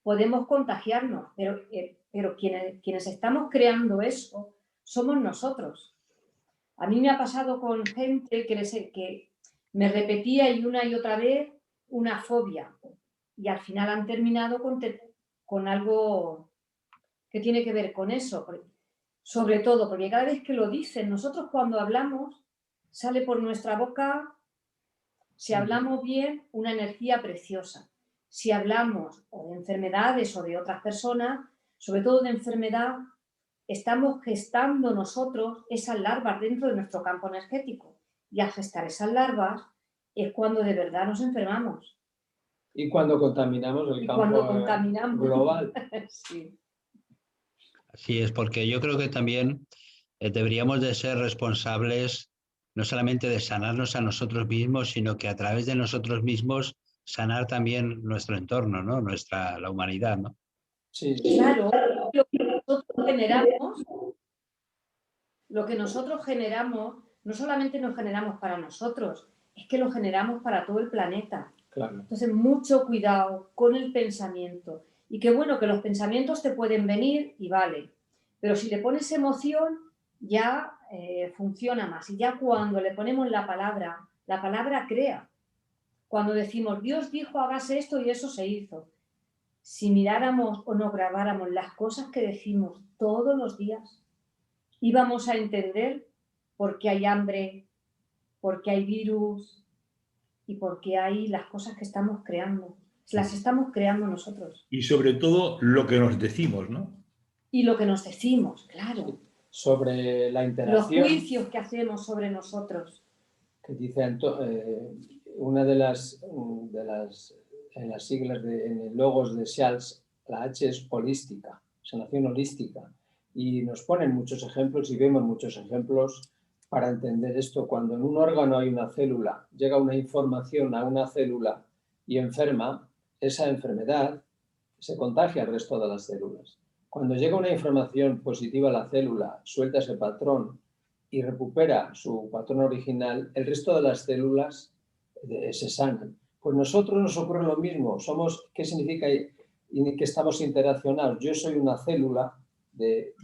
podemos contagiarnos. Pero quienes estamos creando eso somos nosotros. A mí me ha pasado con gente que me repetía y otra vez una fobia. Y al final han terminado con algo que tiene que ver con eso. Sobre todo, porque cada vez que lo dicen, nosotros cuando hablamos, sale por nuestra boca, si hablamos bien, una energía preciosa. Si hablamos o de enfermedades o de otras personas, sobre todo de enfermedad, estamos gestando nosotros esas larvas dentro de nuestro campo energético. Y al gestar esas larvas es cuando de verdad nos enfermamos.
Y cuando contaminamos el campo global.
Sí.
Así es, porque yo creo que también deberíamos de ser responsables no solamente de sanarnos a nosotros mismos, sino que a través de nosotros mismos sanar también nuestro entorno, ¿no? La humanidad, ¿no?
Sí.
Claro, lo que nosotros generamos, no solamente nos generamos para nosotros, es que lo generamos para todo el planeta.
Claro.
Entonces, mucho cuidado con el pensamiento. Y qué bueno que los pensamientos te pueden venir y vale. Pero si le pones emoción, ya funciona más. Y ya cuando le ponemos la palabra crea. Cuando decimos, Dios dijo, hágase esto y eso se hizo. Si miráramos o nos grabáramos las cosas que decimos todos los días, íbamos a entender por qué hay hambre, por qué hay virus y por qué hay las cosas que estamos creando. Las estamos creando nosotros.
Y sobre todo lo que nos decimos, ¿no?
Y lo que nos decimos, claro.
Sobre la interacción.
Los juicios que hacemos sobre nosotros.
Que dice una de las en las siglas, en el logos de Charles, la H es holística, sanación holística. Y nos ponen muchos ejemplos y vemos muchos ejemplos para entender esto. Cuando en un órgano hay una célula, llega una información a una célula y enferma, esa enfermedad se contagia al resto de las células. Cuando llega una información positiva a la célula, suelta ese patrón y recupera su patrón original, el resto de las células se sanan. Pues nosotros nos ocurre lo mismo. ¿Qué significa que estamos interaccionados? Yo soy una célula de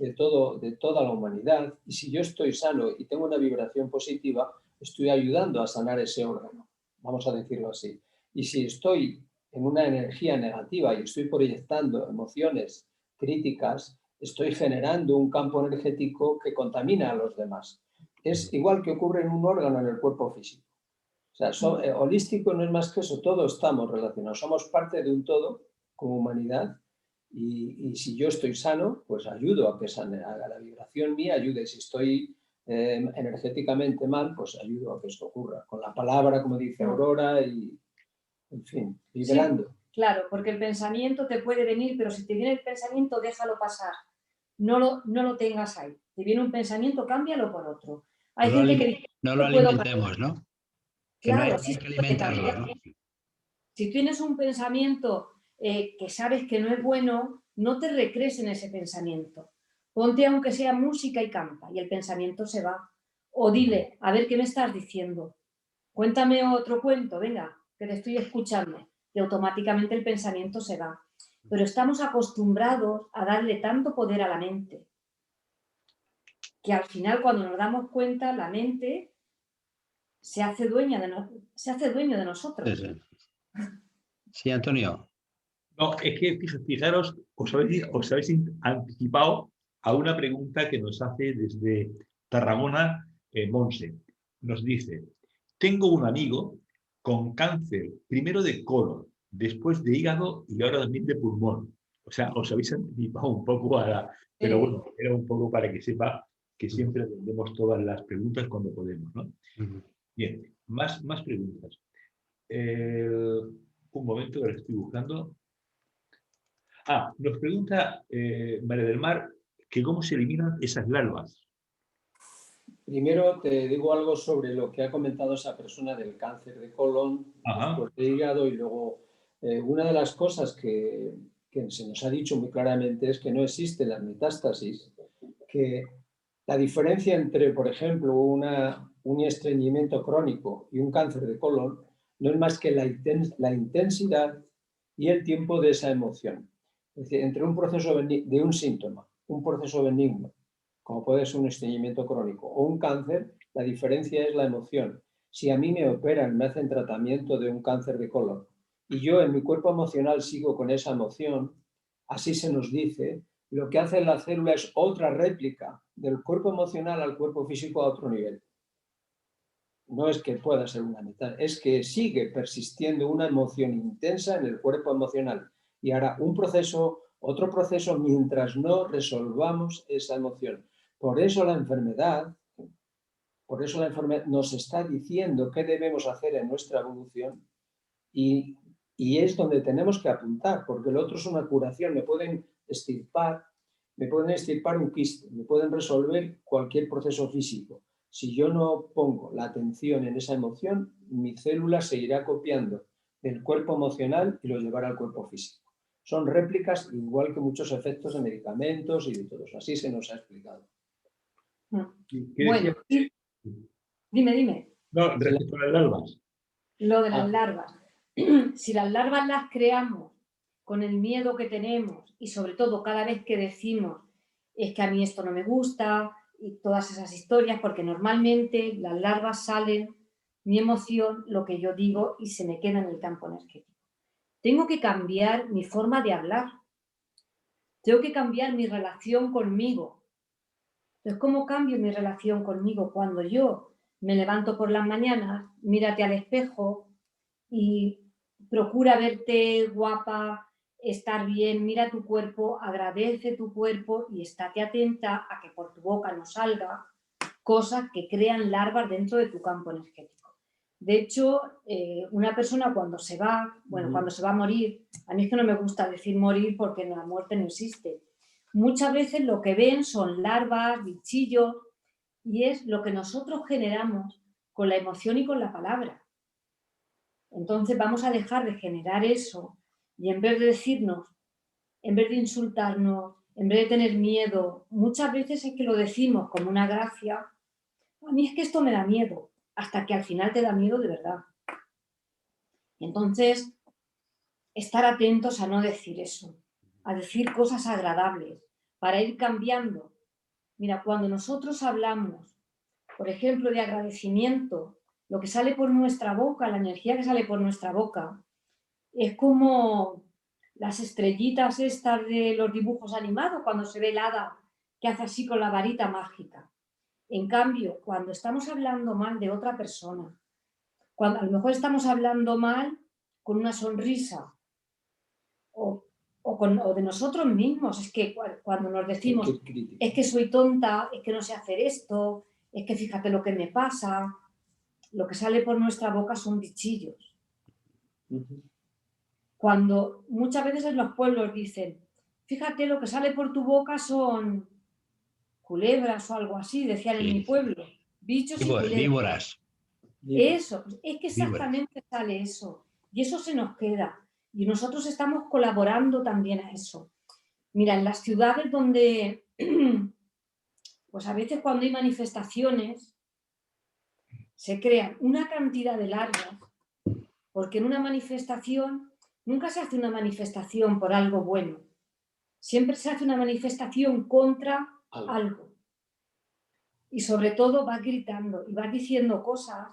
toda la humanidad, y si yo estoy sano y tengo una vibración positiva, estoy ayudando a sanar ese órgano, vamos a decirlo así. Y si estoy en una energía negativa y estoy proyectando emociones críticas, estoy generando un campo energético que contamina a los demás. Es igual que ocurre en un órgano en el cuerpo físico. O sea, holístico no es más que eso, todos estamos relacionados, somos parte de un todo como humanidad, y si yo estoy sano, pues ayudo a que a la vibración mía ayude. Si estoy energéticamente mal, pues ayudo a que esto ocurra. Con la palabra, como dice Aurora, y en fin, vibrando.
Sí, claro, porque el pensamiento te puede venir, pero si te viene el pensamiento, déjalo pasar. No lo tengas ahí. Te viene un pensamiento, cámbialo por otro. Hay gente que dice,
no lo alimentemos, ¿no?
Claro,
que no hay que alimentarlo, ¿no?
Si tienes un pensamiento que sabes que no es bueno, no te recrees en ese pensamiento. Ponte aunque sea música y canta, y el pensamiento se va. O dile, a ver, ¿qué me estás diciendo? Cuéntame otro cuento, venga, que te estoy escuchando. Y automáticamente el pensamiento se va. Pero estamos acostumbrados a darle tanto poder a la mente, que al final, cuando nos damos cuenta, la mente se hace dueño de nosotros.
Sí, sí. Sí, Antonio.
No, es que fijaros, os habéis anticipado a una pregunta que nos hace desde Tarragona, Monse. Nos dice, tengo un amigo con cáncer, primero de colon, después de hígado y ahora también de pulmón. O sea, os habéis anticipado un poco a la... Pero bueno, era un poco para que sepa que siempre atendemos todas las preguntas cuando podemos, ¿no? Bien, más preguntas. Un momento que lo estoy buscando. Nos pregunta María del Mar que cómo se eliminan esas larvas.
Primero te digo algo sobre lo que ha comentado esa persona del cáncer de colon, después de hígado, y luego una de las cosas que que se nos ha dicho muy claramente es que no existen las metástasis, que la diferencia entre, por ejemplo, un estreñimiento crónico y un cáncer de colon no es más que la intensidad y el tiempo de esa emoción. Es decir, entre un proceso de un síntoma, un proceso benigno, como puede ser un estreñimiento crónico o un cáncer, la diferencia es la emoción. Si a mí me operan, me hacen tratamiento de un cáncer de colon y yo en mi cuerpo emocional sigo con esa emoción, así se nos dice, lo que hace la célula es otra réplica del cuerpo emocional al cuerpo físico a otro nivel. No es que pueda ser una metástasis, es que sigue persistiendo una emoción intensa en el cuerpo emocional y hará un proceso, otro proceso, mientras no resolvamos esa emoción. Por eso la enfermedad nos está diciendo qué debemos hacer en nuestra evolución y es donde tenemos que apuntar, porque lo otro es una curación. Me pueden extirpar un quiste, me pueden resolver cualquier proceso físico. Si yo no pongo la atención en esa emoción, mi célula se irá copiando del cuerpo emocional y lo llevará al cuerpo físico. Son réplicas, igual que muchos efectos de medicamentos y de todo eso. Así se nos ha explicado.
Bueno, dime.
No, respecto a las larvas.
Lo de las larvas. Si las larvas las creamos con el miedo que tenemos y sobre todo cada vez que decimos es que a mí esto no me gusta y todas esas historias, porque normalmente las larvas salen, mi emoción, lo que yo digo y se me queda en el campo energético. Tengo que cambiar mi forma de hablar. Tengo que cambiar mi relación conmigo. Entonces, ¿cómo cambio mi relación conmigo? Cuando yo me levanto por las mañanas, mírate al espejo y procura verte guapa, estar bien, mira tu cuerpo, agradece tu cuerpo y estate atenta a que por tu boca no salga cosas que crean larvas dentro de tu campo energético. De hecho, una persona cuando se va, cuando se va a morir, a mí es que no me gusta decir morir porque la muerte no existe. Muchas veces lo que ven son larvas, bichillos, y es lo que nosotros generamos con la emoción y con la palabra. Entonces vamos a dejar de generar eso y en vez de decirnos, en vez de insultarnos, en vez de tener miedo, muchas veces es que lo decimos como una gracia. A mí es que esto me da miedo, hasta que al final te da miedo de verdad. Entonces, estar atentos a no decir eso, a decir cosas agradables, para ir cambiando. Mira, cuando nosotros hablamos, por ejemplo, de agradecimiento, lo que sale por nuestra boca, la energía que sale por nuestra boca, es como las estrellitas estas de los dibujos animados, cuando se ve el hada que hace así con la varita mágica. En cambio, cuando estamos hablando mal de otra persona, cuando a lo mejor estamos hablando mal con una sonrisa o de nosotros mismos, es que cuando nos decimos, es que soy tonta, es que no sé hacer esto, es que fíjate lo que me pasa, lo que sale por nuestra boca son bichillos. Cuando muchas veces en los pueblos dicen, fíjate lo que sale por tu boca son culebras o algo así, decían en mi pueblo, bichos y culebras.
Víboras.
Eso, es que exactamente sale eso. Y eso se nos queda. Y nosotros estamos colaborando también a eso. Mira, en las ciudades donde, pues a veces cuando hay manifestaciones, se crean una cantidad de larvas, porque en una manifestación, nunca se hace una manifestación por algo bueno. Siempre se hace una manifestación contra algo. Y sobre todo vas gritando y vas diciendo cosas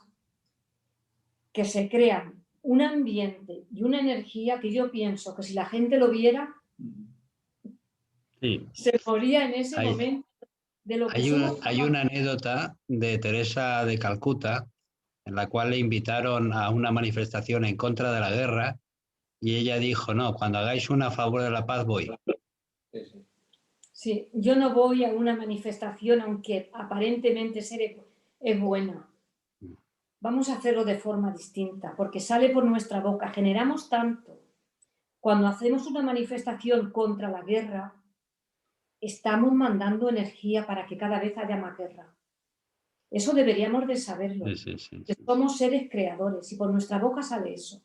que se crean un ambiente y una energía que yo pienso que si la gente lo viera, se moría en ese momento de lo que
hay una anécdota de Teresa de Calcuta en la cual le invitaron a una manifestación en contra de la guerra y ella dijo, no, cuando hagáis una a favor de la paz voy.
Sí, yo no voy a una manifestación aunque aparentemente es buena. Vamos a hacerlo de forma distinta, porque sale por nuestra boca. Generamos tanto. Cuando hacemos una manifestación contra la guerra, estamos mandando energía para que cada vez haya más guerra. Eso deberíamos de saberlo.
Sí.
Somos seres creadores y por nuestra boca sale eso.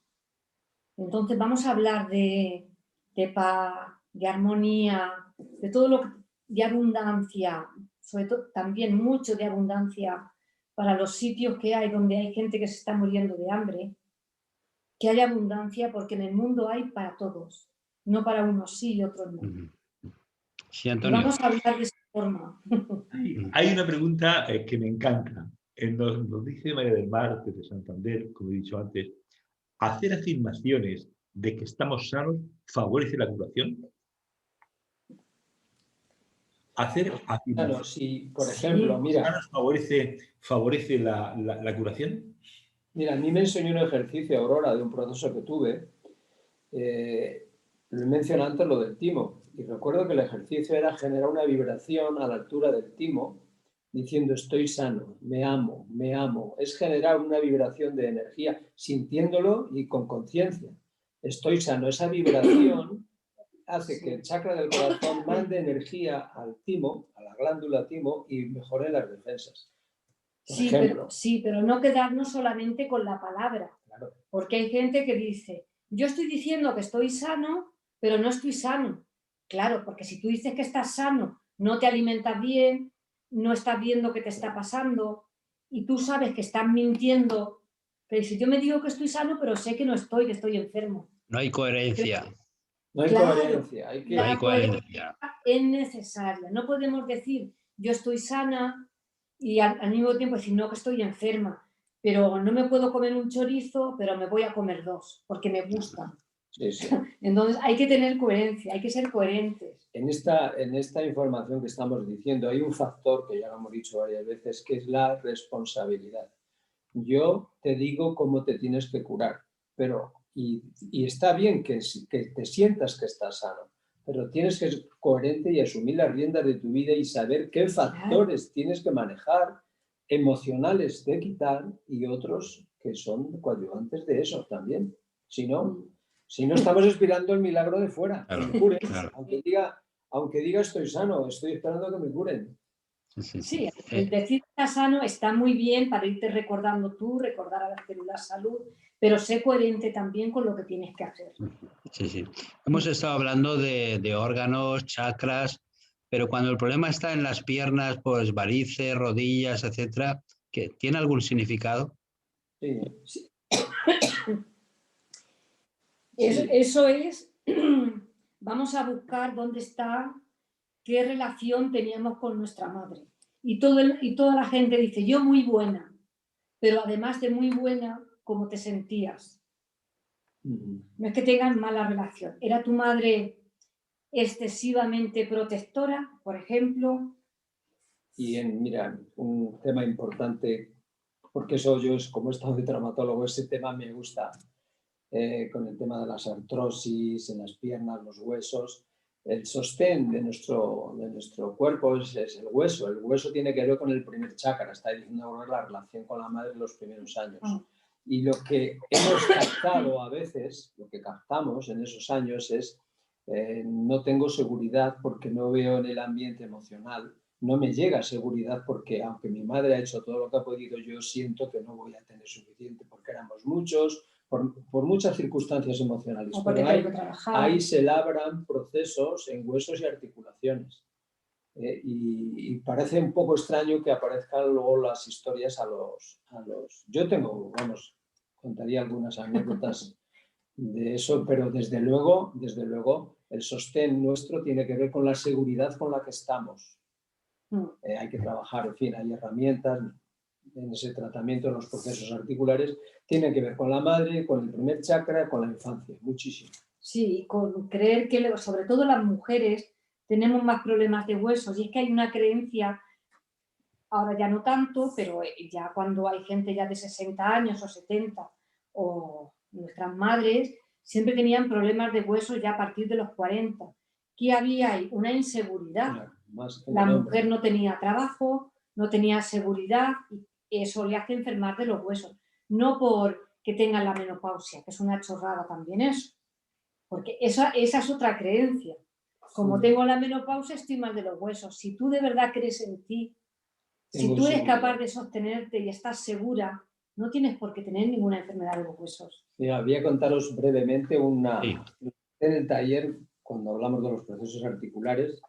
Entonces vamos a hablar de de paz, de armonía, de todo lo que, de abundancia, sobre todo también mucho de abundancia para los sitios que hay donde hay gente que se está muriendo de hambre, que haya abundancia porque en el mundo hay para todos, no para unos sí y otros no.
Sí,
Y
Antonio.
vamos a hablar de esa forma.
Hay una pregunta que me encanta. Nos dice María del Mar, desde Santander, como he dicho antes, ¿hacer afirmaciones de que estamos sanos favorece la curación? Hacer
Claro,
afirmaciones
si, por ejemplo, mira,
sanas favorece la curación.
Mira, a mí me enseñó un ejercicio, Aurora, de un proceso que tuve. Lo mencioné antes lo del timo. Y recuerdo que el ejercicio era generar una vibración a la altura del timo, diciendo estoy sano, me amo, me amo. Es generar una vibración de energía, sintiéndolo y con conciencia. Estoy sano. Esa vibración hace que el chakra del corazón mande energía al timo, a la glándula timo, y mejore las defensas.
Sí, pero no quedarnos solamente con la palabra.
Claro.
Porque hay gente que dice, yo estoy diciendo que estoy sano, pero no estoy sano. Claro, porque si tú dices que estás sano, no te alimentas bien, no estás viendo qué te está pasando y tú sabes que estás mintiendo. Pero si yo me digo que estoy sano, pero sé que no estoy, que estoy enfermo.
No hay coherencia.
No hay
Claro,
coherencia. Hay que...
No hay
La
coherencia.
es necesaria. No podemos decir yo estoy sana y al mismo tiempo decir no, que estoy enferma, pero no me puedo comer un chorizo, pero me voy a comer 2 porque me gustan.
Sí, sí.
Entonces hay que tener coherencia, hay que ser coherentes.
En esta información que estamos diciendo hay un factor que ya lo hemos dicho varias veces, que es la responsabilidad. Yo te digo cómo te tienes que curar, pero y está bien que te sientas que estás sano, pero tienes que ser coherente y asumir las riendas de tu vida y saber qué factores tienes que manejar, emocionales de quitar y otros que son coadyuvantes de eso también. Si no estamos esperando el milagro de fuera,
Claro,
que me curen,
claro.
aunque diga estoy sano, estoy esperando que me curen.
Sí, el decir que estás sano está muy bien para irte recordando tú, recordar a las células salud, pero sé coherente también con lo que tienes que hacer.
Sí, sí. Hemos estado hablando de órganos, chakras, pero cuando el problema está en las piernas, pues varices, rodillas, etcétera, ¿que tiene algún significado?
Sí.
Sí. Eso es, vamos a buscar dónde está, qué relación teníamos con nuestra madre. Y toda la gente dice, yo muy buena, pero además de muy buena, ¿cómo te sentías? No es que tengan mala relación. ¿Era tu madre excesivamente protectora, por ejemplo?
Y mira, un tema importante, porque eso yo, como he estado de traumatólogo, ese tema me gusta, con el tema de las artrosis en las piernas, los huesos. El sostén de nuestro cuerpo es el hueso. El hueso tiene que ver con el primer chakra, está diciendo la relación con la madre en los primeros años. Y lo que hemos captado a veces, lo que captamos en esos años es no tengo seguridad porque no veo en el ambiente emocional, no me llega seguridad porque aunque mi madre ha hecho todo lo que ha podido, yo siento que no voy a tener suficiente porque éramos muchos, por muchas circunstancias emocionales. Pero ahí se labran procesos en huesos y articulaciones. Y parece un poco extraño que aparezcan luego las historias a los... Yo tengo, contaría algunas anécdotas de eso, pero desde luego, el sostén nuestro tiene que ver con la seguridad con la que estamos. Hay que trabajar, en fin, hay herramientas en ese tratamiento, en los procesos articulares, tiene que ver con la madre, con el primer chakra, con la infancia, muchísimo.
Sí, con creer que, sobre todo las mujeres, tenemos más problemas de huesos, y es que hay una creencia, ahora ya no tanto, pero ya cuando hay gente ya de 60 años o 70, o nuestras madres, siempre tenían problemas de huesos ya a partir de los 40. ¿Qué había ahí? Una inseguridad. La mujer no tenía trabajo, no tenía seguridad, y eso le hace enfermar de los huesos. No porque tengan la menopausia, que es una chorrada también eso, porque esa es otra creencia. Como tengo la menopausia, estoy mal de los huesos. Si tú de verdad crees en ti, si tú eres capaz de sostenerte y estás segura, no tienes por qué tener ninguna enfermedad de los huesos.
Mira, voy a contaros brevemente una en el taller, cuando hablamos de los procesos articulares,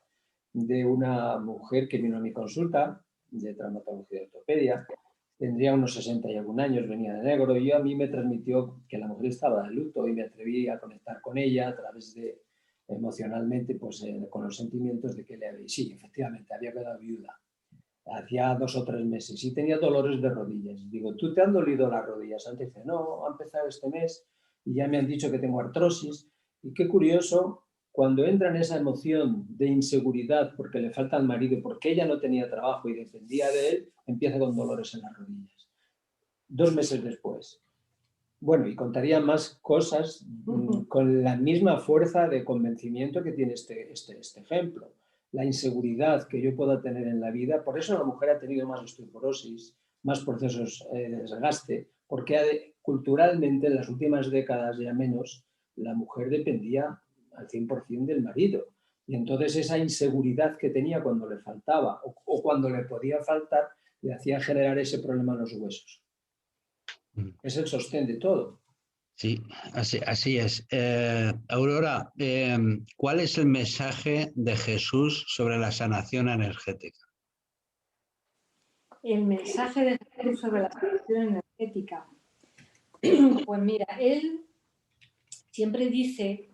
de una mujer que vino a mi consulta de traumatología y ortopedia. Tendría unos 60 y algún años, venía de negro, y a mí me transmitió que la mujer estaba de luto y me atreví a conectar con ella a través de, emocionalmente, pues con los sentimientos de que sí, efectivamente, había quedado viuda. Hacía 2 o 3 meses y tenía dolores de rodillas. Digo, ¿tú te han dolido las rodillas? Antes dice, no, ha empezado este mes y ya me han dicho que tengo artrosis. Y qué curioso, cuando entra en esa emoción de inseguridad porque le falta al marido, porque ella no tenía trabajo y dependía de él, empieza con dolores en las rodillas. 2 meses después. Bueno, y contaría más cosas con la misma fuerza de convencimiento que tiene este ejemplo. La inseguridad que yo pueda tener en la vida, por eso la mujer ha tenido más osteoporosis, más procesos de desgaste, porque culturalmente en las últimas décadas, ya menos, la mujer dependía al 100% del marido. Y entonces esa inseguridad que tenía cuando le faltaba o cuando le podía faltar, le hacía generar ese problema en los huesos. Es el sostén de todo.
Sí, así es. Aurora, ¿cuál es el mensaje de Jesús sobre la sanación energética?
El mensaje de Jesús sobre la sanación energética. Pues mira, él siempre dice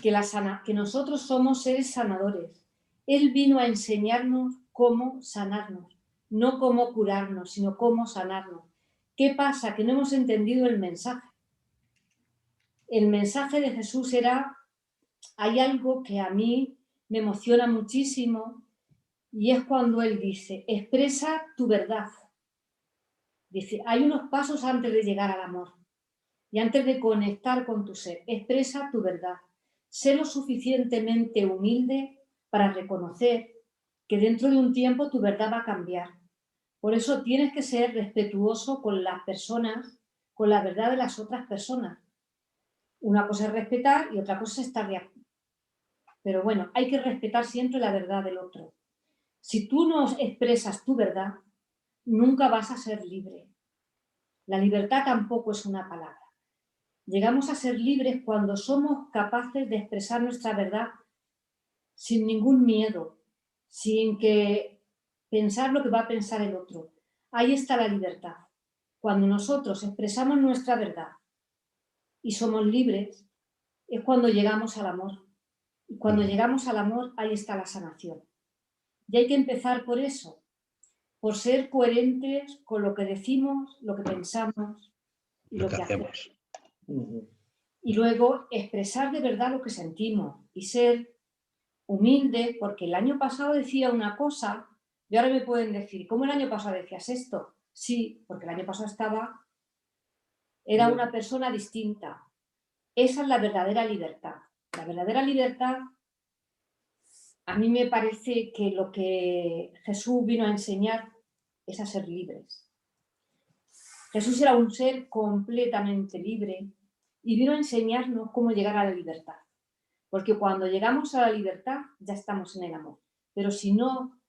que nosotros somos seres sanadores. Él vino a enseñarnos cómo sanarnos, no cómo curarnos, sino cómo sanarnos. ¿Qué pasa? Que no hemos entendido el mensaje. El mensaje de Jesús era, hay algo que a mí me emociona muchísimo y es cuando él dice, expresa tu verdad. Dice, hay unos pasos antes de llegar al amor y antes de conectar con tu ser. Expresa tu verdad. Sé lo suficientemente humilde para reconocer que dentro de un tiempo tu verdad va a cambiar. Por eso tienes que ser respetuoso con las personas, con la verdad de las otras personas. Una cosa es respetar y otra cosa es estar de acuerdo. Pero bueno, hay que respetar siempre la verdad del otro. Si tú no expresas tu verdad, nunca vas a ser libre. La libertad tampoco es una palabra. Llegamos a ser libres cuando somos capaces de expresar nuestra verdad sin ningún miedo, sin que pensar lo que va a pensar el otro. Ahí está la libertad. Cuando nosotros expresamos nuestra verdad y somos libres, es cuando llegamos al amor. Y cuando llegamos al amor, ahí está la sanación. Y hay que empezar por eso, por ser coherentes con lo que decimos, lo que pensamos y lo que hacemos. Y luego expresar de verdad lo que sentimos y ser humilde, porque el año pasado decía una cosa y ahora me pueden decir, ¿cómo el año pasado decías esto? Sí, porque el año pasado era una persona distinta. Esa es la verdadera libertad. La verdadera libertad, a mí me parece que lo que Jesús vino a enseñar es a ser libres. Jesús era un ser completamente libre y vino a enseñarnos cómo llegar a la libertad. Porque cuando llegamos a la libertad ya estamos en el amor. Pero si no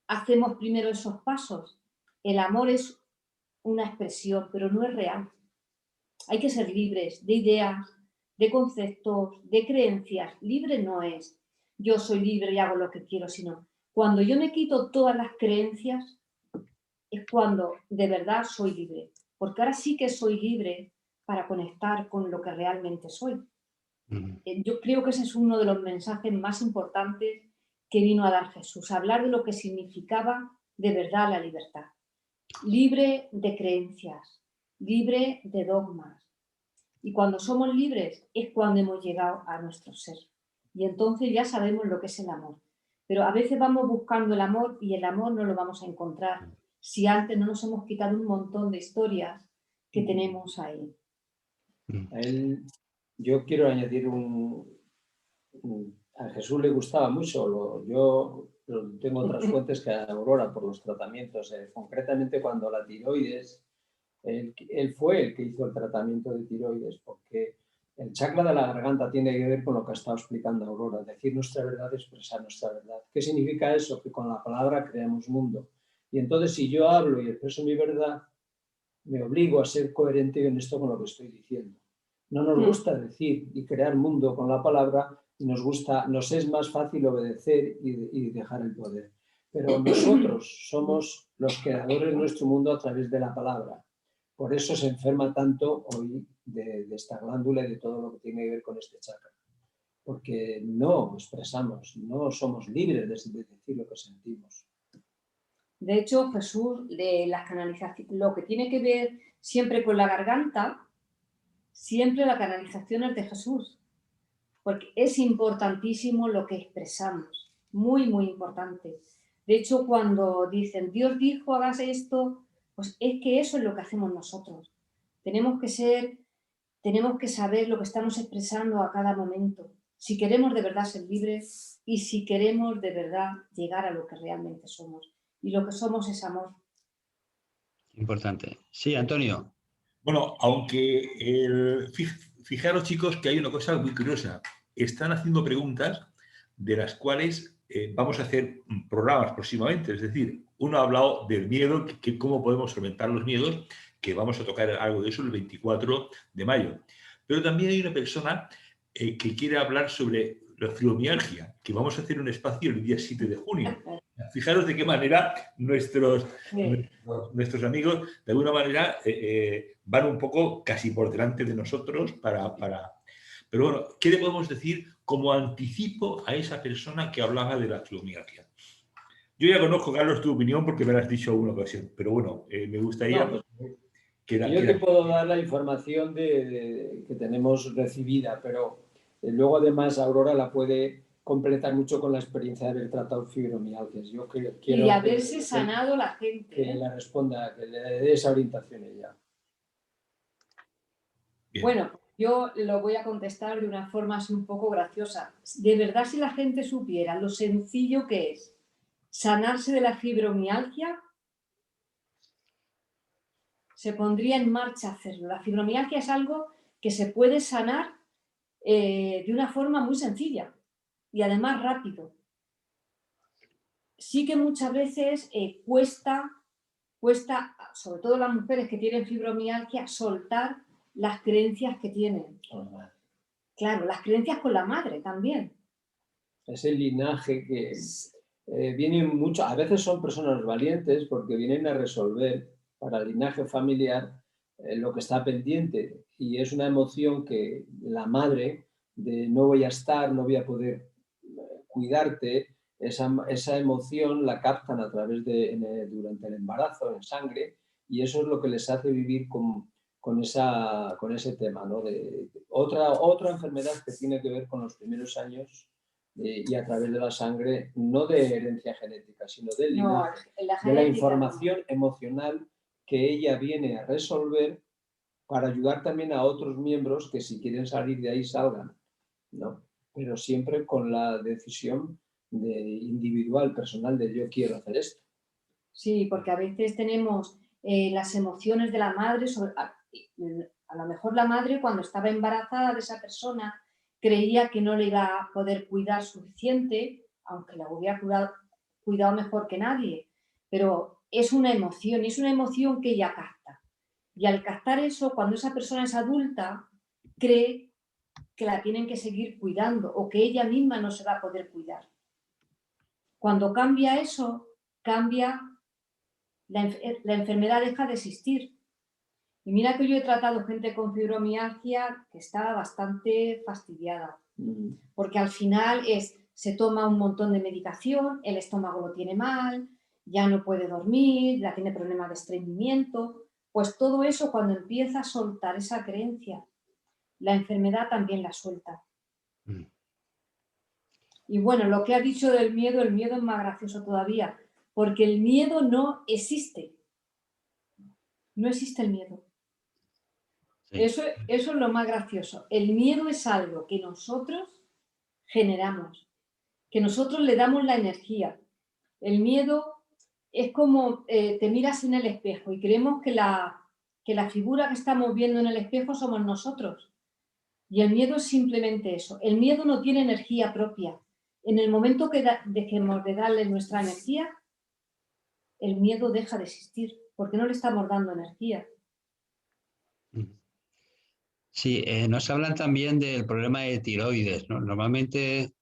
hacemos primero esos pasos, el amor es una expresión, pero no es real. Hay que ser libres de ideas, de conceptos, de creencias. Libre no es yo soy libre y hago lo que quiero, sino cuando yo me quito todas las creencias es cuando de verdad soy libre. Porque ahora sí que soy libre para conectar con lo que realmente soy. Yo creo que ese es uno de los mensajes más importantes que vino a dar Jesús, hablar de lo que significaba de verdad la libertad. Libre de creencias, libre de dogmas. Y cuando somos libres es cuando hemos llegado a nuestro ser. Y entonces ya sabemos lo que es el amor. Pero a veces vamos buscando el amor y el amor no lo vamos a encontrar si antes no nos hemos quitado un montón de historias que tenemos ahí.
A él, yo quiero añadir a Jesús le gustaba mucho, yo tengo otras fuentes que a Aurora por los tratamientos, concretamente cuando la tiroides, él fue el que hizo el tratamiento de tiroides, porque el chakra de la garganta tiene que ver con lo que ha estado explicando Aurora, decir nuestra verdad, expresar nuestra verdad. ¿Qué significa eso? Que con la palabra creamos mundo. Y entonces si yo hablo y expreso mi verdad, me obligo a ser coherente y honesto con lo que estoy diciendo. No nos gusta decir y crear mundo con la palabra y nos es más fácil obedecer y dejar el poder. Pero nosotros somos los creadores de nuestro mundo a través de la palabra. Por eso se enferma tanto hoy de esta glándula y de todo lo que tiene que ver con este chakra. Porque no expresamos, no somos libres de decir lo que sentimos.
De hecho, Jesús, de las canalizaciones, lo que tiene que ver siempre con la garganta, siempre la canalización es de Jesús, porque es importantísimo lo que expresamos, muy, muy importante. De hecho, cuando dicen, Dios dijo, hagas esto, pues es que eso es lo que hacemos nosotros. Tenemos que saber lo que estamos expresando a cada momento, si queremos de verdad ser libres y si queremos de verdad llegar a lo que realmente somos. Y lo que somos es amor.
Importante. Sí, Antonio.
Bueno, aunque fijaros, chicos, que hay una cosa muy curiosa. Están haciendo preguntas de las cuales vamos a hacer programas próximamente. Es decir, uno ha hablado del miedo, cómo podemos solventar los miedos, que vamos a tocar algo de eso el 24 de mayo. Pero también hay una persona que quiere hablar sobre la fibromialgia, que vamos a hacer un espacio el día 7 de junio. Fijaros de qué manera nuestros amigos, de alguna manera, van un poco casi por delante de nosotros para... Pero bueno, ¿qué le podemos decir como anticipo a esa persona que hablaba de la fibromialgia? Yo ya conozco, Carlos, tu opinión porque me lo has dicho en una ocasión, pero bueno, me gustaría...
No, yo te puedo dar la información que tenemos recibida, pero luego además Aurora la puede completar mucho con la experiencia de haber tratado fibromialgias. Yo quiero
y de haberse sanado la gente.
Que la responda, que le dé esa orientación ella.
Bien.
Bueno, yo lo voy a contestar de una forma así un poco graciosa. De verdad, si la gente supiera lo sencillo que es sanarse de la fibromialgia, se pondría en marcha a hacerlo. La fibromialgia es algo que se puede sanar de una forma muy sencilla y además rápido. Sí que muchas veces cuesta, sobre todo las mujeres que tienen fibromialgia, soltar las creencias que tienen. Claro, las creencias con la madre también.
Es el linaje que viene mucho, a veces son personas valientes porque vienen a resolver para el linaje familiar lo que está pendiente, y es una emoción que la madre de no voy a estar, no voy a poder cuidarte, esa emoción la captan a través durante el embarazo, en sangre, y eso es lo que les hace vivir con ese tema, ¿no? Otra enfermedad que tiene que ver con los primeros años y a través de la sangre, no de herencia genética, sino del linaje, de la información emocional que ella viene a resolver para ayudar también a otros miembros que si quieren salir de ahí salgan, ¿no? Pero siempre con la decisión individual, personal, de yo quiero hacer esto.
Sí, porque a veces tenemos las emociones de la madre, a lo mejor la madre cuando estaba embarazada de esa persona creía que no le iba a poder cuidar suficiente, aunque la hubiera cuidado mejor que nadie, pero es una emoción que ella capta. Y al captar eso, cuando esa persona es adulta, cree que la tienen que seguir cuidando o que ella misma no se va a poder cuidar. Cuando cambia eso, cambia, la enfermedad deja de existir. Y mira que yo he tratado gente con fibromialgia que está bastante fastidiada, porque al final se toma un montón de medicación, el estómago lo tiene mal, ya no puede dormir, ya tiene problemas de estreñimiento. Pues todo eso, cuando empieza a soltar esa creencia, la enfermedad también la suelta. Y bueno, lo que ha dicho del miedo, el miedo es más gracioso todavía, porque el miedo no existe. No existe el miedo. Sí. Eso es lo más gracioso. El miedo es algo que nosotros generamos, que nosotros le damos la energía. El miedo es como te miras en el espejo y creemos que la figura que estamos viendo en el espejo somos nosotros. Y el miedo es simplemente eso. El miedo no tiene energía propia. En el momento que dejemos de darle nuestra energía, el miedo deja de existir, porque no le estamos dando energía.
Sí, nos hablan también del problema de tiroides, ¿no? Normalmente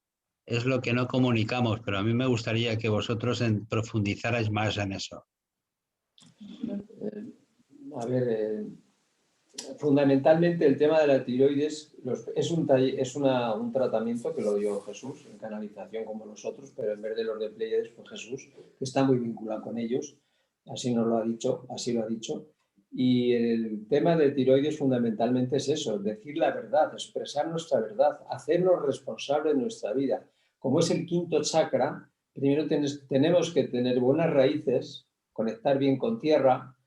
es lo que no comunicamos, pero a mí me gustaría que vosotros profundizarais más en eso.
A ver, fundamentalmente el tema de la tiroides es un tratamiento que lo dio Jesús en canalización como nosotros, pero en vez de los de Pleiades fue Jesús, que está muy vinculado con ellos, así nos lo ha dicho, así lo ha dicho. Y el tema de tiroides fundamentalmente es eso, decir la verdad, expresar nuestra verdad, hacernos responsables de nuestra vida. Como es el quinto chakra, primero tenemos que tener buenas raíces, conectar bien con tierra,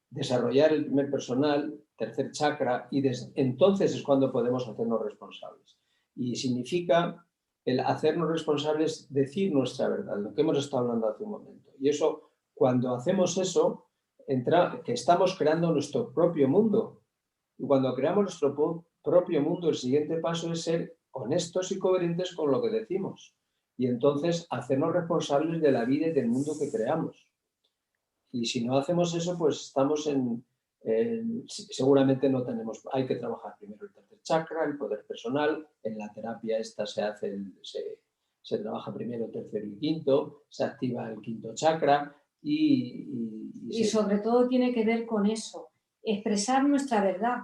desarrollar el primer personal, tercer chakra, y entonces es cuando podemos hacernos responsables. Y significa el hacernos responsables, decir nuestra verdad, lo que hemos estado hablando hace un momento. Y eso, cuando hacemos eso, que estamos creando nuestro propio mundo. Y cuando creamos nuestro propio mundo, el siguiente paso es ser honestos y coherentes con lo que decimos. Y entonces hacernos responsables de la vida y del mundo que creamos. Y si no hacemos eso, pues estamos seguramente no tenemos, hay que trabajar primero el tercer chakra, el poder personal, en la terapia esta se trabaja primero el tercero y quinto, se activa el quinto chakra
y sobre todo tiene que ver con eso, expresar nuestra verdad,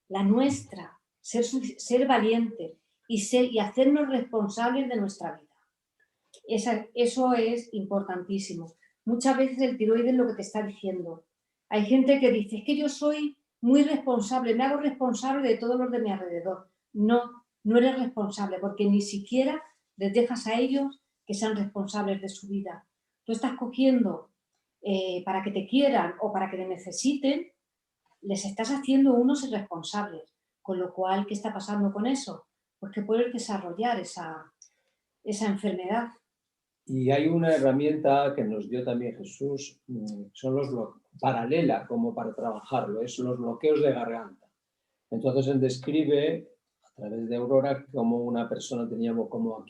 la nuestra, ser valiente y hacernos responsables de nuestra vida. Eso es importantísimo. Muchas veces el tiroides es lo que te está diciendo. Hay gente que dice, es que yo soy muy responsable, me hago responsable de todos los de mi alrededor. No, no eres responsable porque ni siquiera les dejas a ellos que sean responsables de su vida. Tú estás cogiendo para que te quieran o para que te necesiten, les estás haciendo unos irresponsables. Con lo cual, ¿qué está pasando con eso? Pues que puedes desarrollar esa enfermedad.
Y hay una herramienta que nos dio también Jesús, son paralela como para trabajarlo, es los bloqueos de garganta. Entonces él describe a través de Aurora cómo una persona tenía como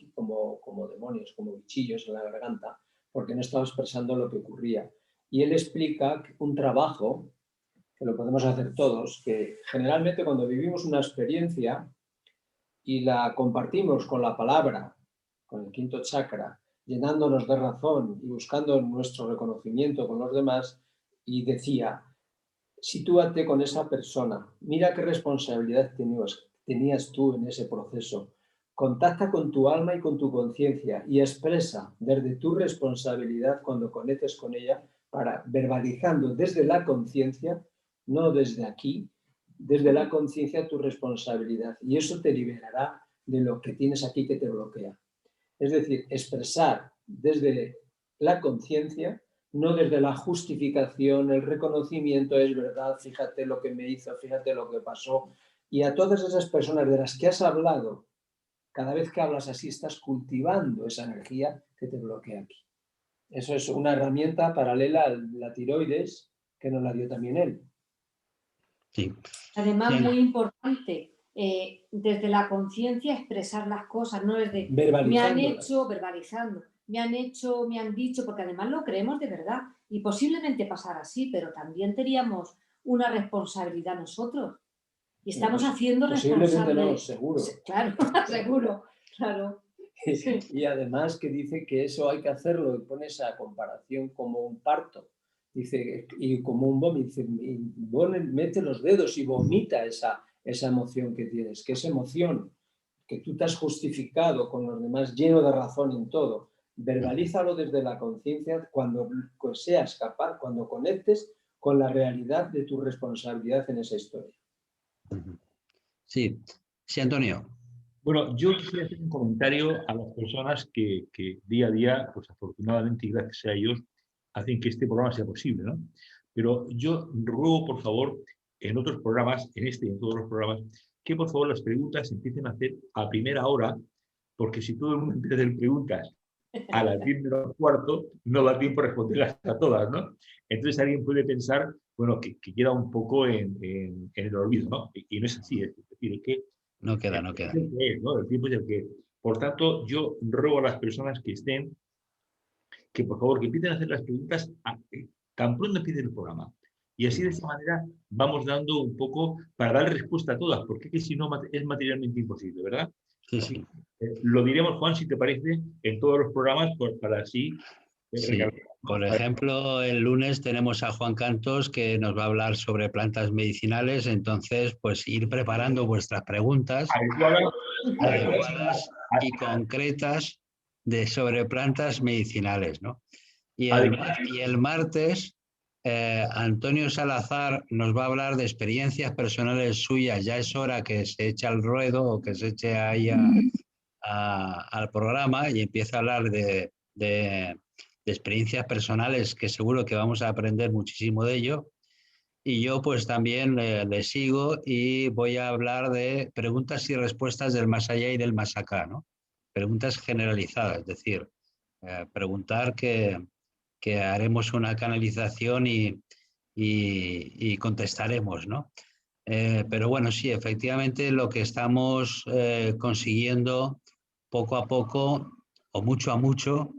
demonios, como bichillos en la garganta, porque no estaba expresando lo que ocurría. Y él explica un trabajo, que lo podemos hacer todos, que generalmente cuando vivimos una experiencia y la compartimos con la palabra, con el quinto chakra, llenándonos de razón y buscando nuestro reconocimiento con los demás, y decía, sitúate con esa persona, mira qué responsabilidad tenías tú en ese proceso, contacta con tu alma y con tu conciencia y expresa desde tu responsabilidad cuando conectes con ella, verbalizando desde la conciencia, no desde aquí, desde la conciencia tu responsabilidad, y eso te liberará de lo que tienes aquí que te bloquea. Es decir, expresar desde la conciencia, no desde la justificación, el reconocimiento, es verdad, fíjate lo que me hizo, fíjate lo que pasó. Y a todas esas personas de las que has hablado, cada vez que hablas así, estás cultivando esa energía que te bloquea aquí. Eso es una herramienta paralela a la tiroides que nos la dio también él.
Sí.
Además, muy importante, desde la conciencia expresar las cosas, no desde me han hecho, verbalizando, me han dicho, porque además lo creemos de verdad y posiblemente pasará así, pero también teníamos una responsabilidad nosotros y estamos haciendo
posiblemente no, seguro.
Claro, seguro, claro.
Sí. Y además que dice que eso hay que hacerlo, y pone esa comparación como un parto. Dice, y como un vómito, dice, mete los dedos y vomita esa emoción que tienes, que esa emoción que tú te has justificado con los demás, lleno de razón en todo, verbalízalo desde la conciencia cuando seas capaz, cuando conectes con la realidad de tu responsabilidad en esa historia.
Sí, sí, Antonio.
Bueno, yo quisiera hacer un comentario a las personas que día a día, pues afortunadamente y gracias a ellos, hacen que este programa sea posible, ¿no? Pero yo ruego, por favor, en otros programas, en este y en todos los programas, que por favor las preguntas se empiecen a hacer a primera hora, porque si todo el mundo empieza a hacer preguntas a las 10:15, no da tiempo a responderlas a todas, ¿no? Entonces alguien puede pensar, bueno, que queda un poco en el olvido, ¿no? Y no es así, es decir, que
no queda.
¿no? El tiempo es el que. Por tanto, yo ruego a las personas que estén que por favor que empiecen a hacer las preguntas tan pronto empiece el programa. Y así de esa manera vamos dando un poco para dar respuesta a todas, porque es que si no es materialmente imposible, ¿verdad?
Sí, sí.
Lo diremos, Juan, si te parece, en todos los programas para así
Sí. Por ejemplo, el lunes tenemos a Juan Cantos que nos va a hablar sobre plantas medicinales, entonces pues ir preparando vuestras preguntas adecuadas y concretas sobre plantas medicinales, ¿no? Y el martes Antonio Salazar nos va a hablar de experiencias personales suyas. Ya es hora que se eche al ruedo o que se eche ahí al programa y empieza a hablar de experiencias personales que seguro que vamos a aprender muchísimo de ello. Y yo pues también le sigo y voy a hablar de preguntas y respuestas del más allá y del más acá, ¿no? Preguntas generalizadas, es decir, preguntar que haremos una canalización y contestaremos, ¿no? Pero bueno, sí, efectivamente lo que estamos consiguiendo poco a poco o mucho a mucho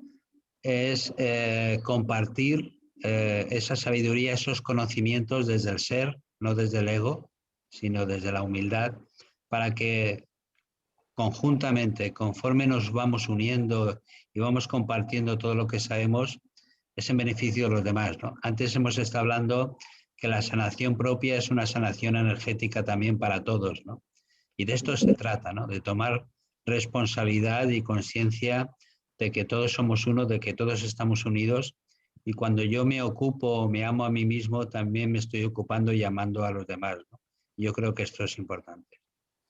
es compartir esa sabiduría, esos conocimientos desde el ser, no desde el ego, sino desde la humildad, para que conjuntamente, conforme nos vamos uniendo y vamos compartiendo todo lo que sabemos, es en beneficio de los demás, ¿no? Antes hemos estado hablando que la sanación propia es una sanación energética también para todos, ¿no? Y de esto se trata, ¿no? De tomar responsabilidad y conciencia de que todos somos uno, de que todos estamos unidos, y cuando yo me ocupo, me amo a mí mismo, también me estoy ocupando y amando a los demás, ¿no? Yo creo que esto es importante.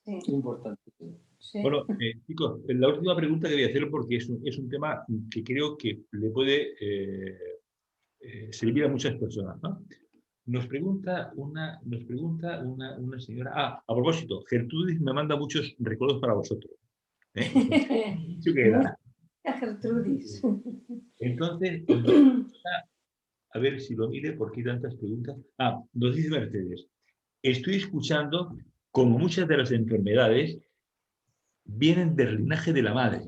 Sí.
Importante.
Sí.
Bueno, chicos, la última pregunta que voy a hacer, porque es un tema que creo que le puede servir a muchas personas, ¿no? Nos pregunta una señora. Ah, a propósito, Gertrudis me manda muchos recuerdos para vosotros.
Gertrudis.
Entonces, a ver si lo mire, porque hay tantas preguntas. Ah, nos dice Mercedes, estoy escuchando como muchas de las enfermedades vienen del linaje de la madre.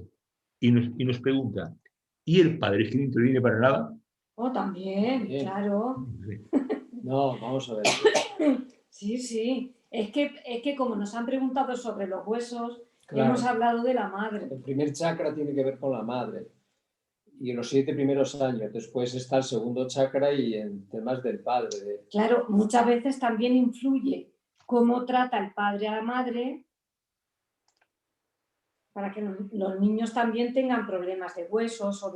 Y nos pregunta, ¿y el padre es que no interviene para nada?
Oh, también, claro.
No, vamos a ver.
Sí, sí. Es que como nos han preguntado sobre los huesos,
Claro.
hemos hablado de la madre.
El primer chakra tiene que ver con la madre. Y en los 7 primeros años. Después está el segundo chakra y en temas del padre.
Claro, muchas veces también influye cómo trata el padre a la madre para que los niños también tengan problemas de huesos o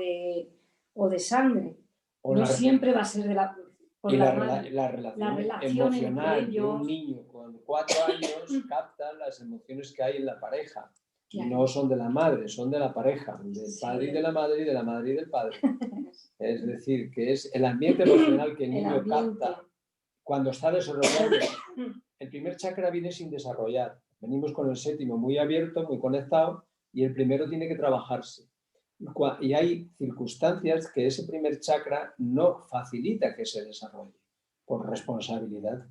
de sangre. No siempre va a ser de la...
Y la relación emocional de un niño con 4 años capta las emociones que hay en la pareja. Claro. Y no son de la madre, son de la pareja, del padre y de la madre y de la madre y del padre. Es decir, que es el ambiente emocional que el niño capta cuando está desarrollando. El primer chakra viene sin desarrollar. Venimos con el séptimo muy abierto, muy conectado, y el primero tiene que trabajarse. Y hay circunstancias que ese primer chakra no facilita que se desarrolle por responsabilidad.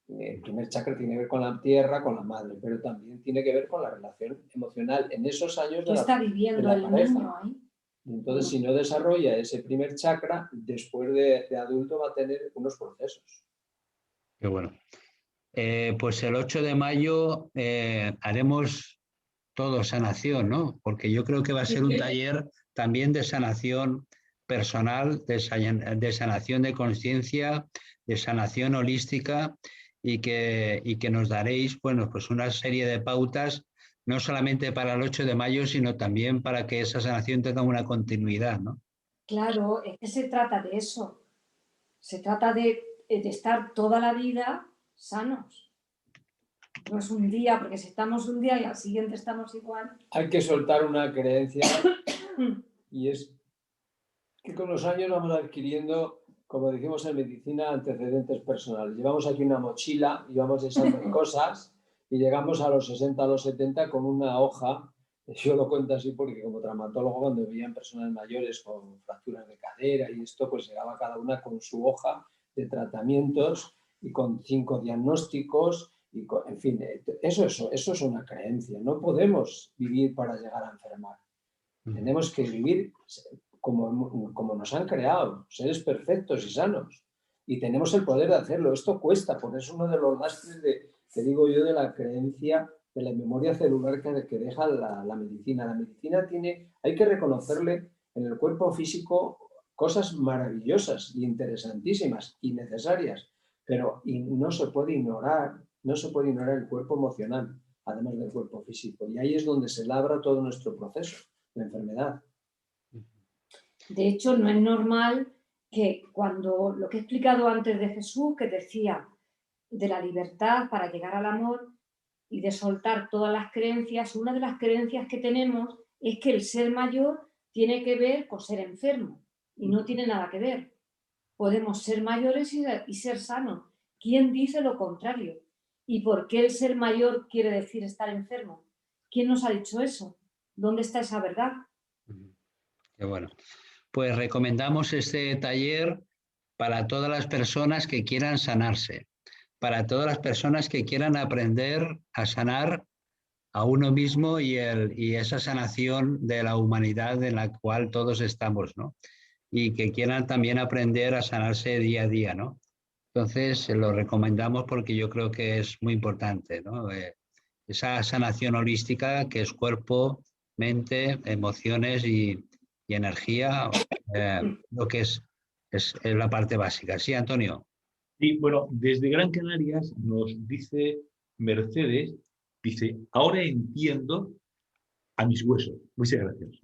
El primer chakra tiene que ver con la tierra, con la madre, pero también tiene que ver con la relación emocional en esos años de
está viviendo el niño ahí.
Entonces, si no desarrolla ese primer chakra, después de adulto va a tener unos procesos.
Qué bueno. Pues el 8 de mayo haremos todo sanación, ¿no? Porque yo creo que va a ser un taller también de sanación personal, de sanación de conciencia, de sanación holística y que nos daréis, bueno, pues una serie de pautas, no solamente para el 8 de mayo, sino también para que esa sanación tenga una continuidad, ¿no?
Claro, es que se trata de eso. Se trata de estar toda la vida sanos. No es un día, porque si estamos un día y al siguiente estamos igual.
Hay que soltar una creencia y es que con los años vamos adquiriendo, como decimos en medicina, antecedentes personales. Llevamos aquí una mochila y vamos echando cosas y llegamos a los 60, a los 70 con una hoja. Yo lo cuento así porque como traumatólogo, cuando veían personas mayores con fracturas de cadera y esto, pues llegaba cada una con su hoja de tratamientos y con 5 diagnósticos. En fin, eso es una creencia. No podemos vivir para llegar a enfermar. Tenemos que vivir como nos han creado, seres perfectos y sanos. y tenemos el poder de hacerlo. Esto cuesta, porque es uno de los lastres que digo yo, de la creencia de la memoria celular que deja la medicina. La medicina hay que reconocerle en el cuerpo físico cosas maravillosas y interesantísimas y necesarias, pero no se puede ignorar el cuerpo emocional, además del cuerpo físico. Y ahí es donde se labra todo nuestro proceso de enfermedad.
De hecho, no es normal que cuando lo que he explicado antes de Jesús, que decía de la libertad para llegar al amor y de soltar todas las creencias, una de las creencias que tenemos es que el ser mayor tiene que ver con ser enfermo y no tiene nada que ver. Podemos ser mayores y ser sanos. ¿Quién dice lo contrario? ¿Y por qué el ser mayor quiere decir estar enfermo? ¿Quién nos ha dicho eso? ¿Dónde está esa verdad?
Qué bueno. Pues recomendamos este taller para todas las personas que quieran sanarse, para todas las personas que quieran aprender a sanar a uno mismo y esa sanación de la humanidad en la cual todos estamos, ¿no? Y que quieran también aprender a sanarse día a día, ¿no? Entonces, se lo recomendamos porque yo creo que es muy importante, ¿no? Esa sanación holística que es cuerpo, mente, emociones y energía, lo que es la parte básica. Sí, Antonio.
Sí, bueno, desde Gran Canarias nos dice Mercedes, dice, ahora entiendo a mis huesos. Muchas gracias.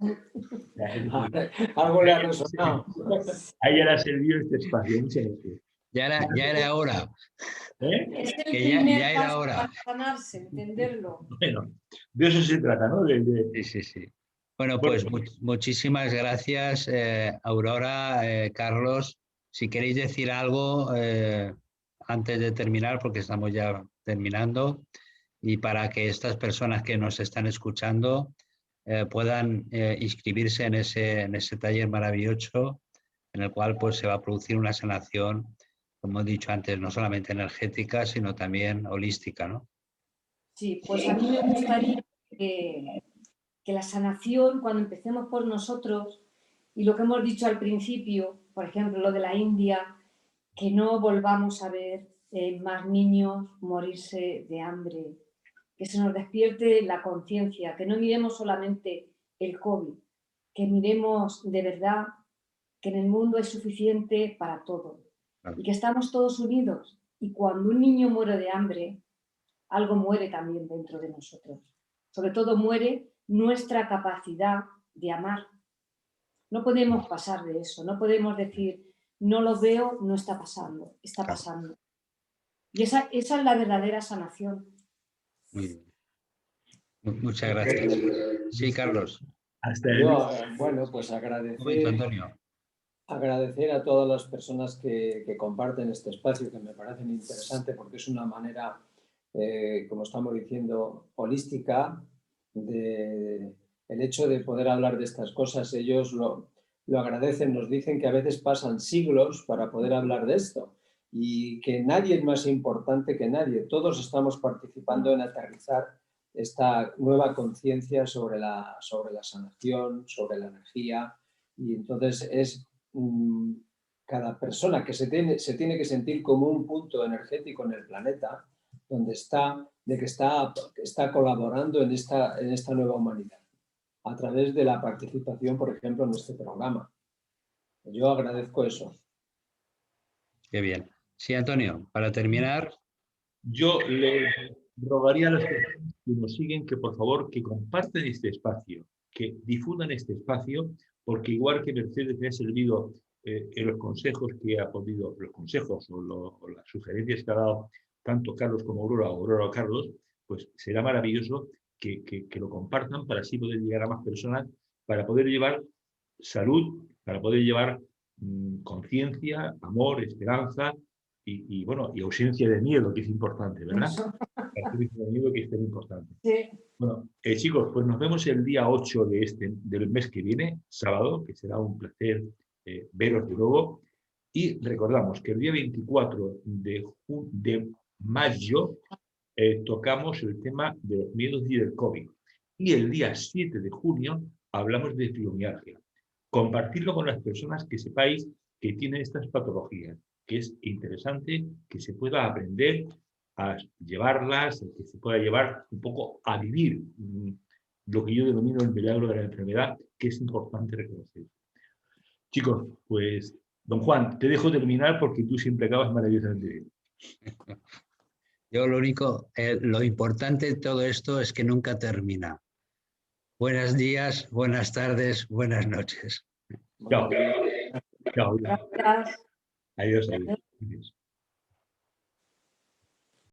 Algo le ha resonado.
A ella le ha servido este espacio. Muchas gracias.
Ya era hora.
Es el
Que
primer
ya era
paso
hora.
para sanarse, entenderlo.
Bueno, de eso se trata, ¿no?
Sí. Bueno, pues muchísimas gracias, Aurora, Carlos. Si queréis decir algo antes de terminar, porque estamos ya terminando, y para que estas personas que nos están escuchando puedan inscribirse en ese taller maravilloso, en el cual pues se va a producir una sanación, como he dicho antes, no solamente energética, sino también holística, ¿no?
Sí, pues a mí me gustaría que la sanación, cuando empecemos por nosotros, y lo que hemos dicho al principio, por ejemplo, lo de la India, que no volvamos a ver más niños morirse de hambre, que se nos despierte la conciencia, que no miremos solamente el COVID, que miremos de verdad que en el mundo hay suficiente para todo y que estamos todos unidos. Y cuando un niño muere de hambre, algo muere también dentro de nosotros. Sobre todo muere nuestra capacidad de amar. No podemos pasar de eso, no podemos decir, no lo veo, no está pasando, está pasando. Y esa es la verdadera sanación.
Muy bien. Muchas gracias. Sí, Carlos.
Yo, bueno, pues agradecer a todas las personas que comparten este espacio, que me parecen interesante porque es una manera, como estamos diciendo, holística, el hecho de poder hablar de estas cosas. Ellos lo agradecen, nos dicen que a veces pasan siglos para poder hablar de esto y que nadie es más importante que nadie. Todos estamos participando en aterrizar esta nueva conciencia sobre la sanación, sobre la energía, y entonces cada persona que se tiene que sentir como un punto energético en el planeta donde está colaborando en esta nueva humanidad a través de la participación, por ejemplo, en este programa. Yo agradezco eso.
Qué bien. Sí, Antonio, para terminar.
Yo le rogaría a las personas que nos siguen que por favor que compartan este espacio, que difundan este espacio, porque igual que Mercedes me ha servido en los consejos que ha podido, los consejos o las sugerencias que ha dado tanto Carlos como Aurora o Carlos, pues será maravilloso que lo compartan para así poder llegar a más personas, para poder llevar salud, para poder llevar conciencia, amor, esperanza y ausencia de miedo, que es importante, ¿verdad? Ausencia de miedo, que es tan importante.
Sí.
Bueno, chicos, pues nos vemos el día 8 del mes que viene, sábado, que será un placer veros de nuevo. Y recordamos que el día 24 de mayo tocamos el tema de los miedos y del COVID. Y el día 7 de junio hablamos de fibromialgia. Compartirlo con las personas que sepáis que tienen estas patologías. que es interesante, que se pueda aprender a llevarlas, que se pueda llevar un poco a vivir lo que yo denomino el milagro de la enfermedad, que es importante reconocer. Chicos, pues, don Juan, te dejo terminar porque tú siempre acabas maravillosamente bien.
Yo lo único, lo importante de todo esto es que nunca termina. Buenos días, buenas tardes, buenas noches.
Chao. Chao.
Gracias.
Adiós. Adiós.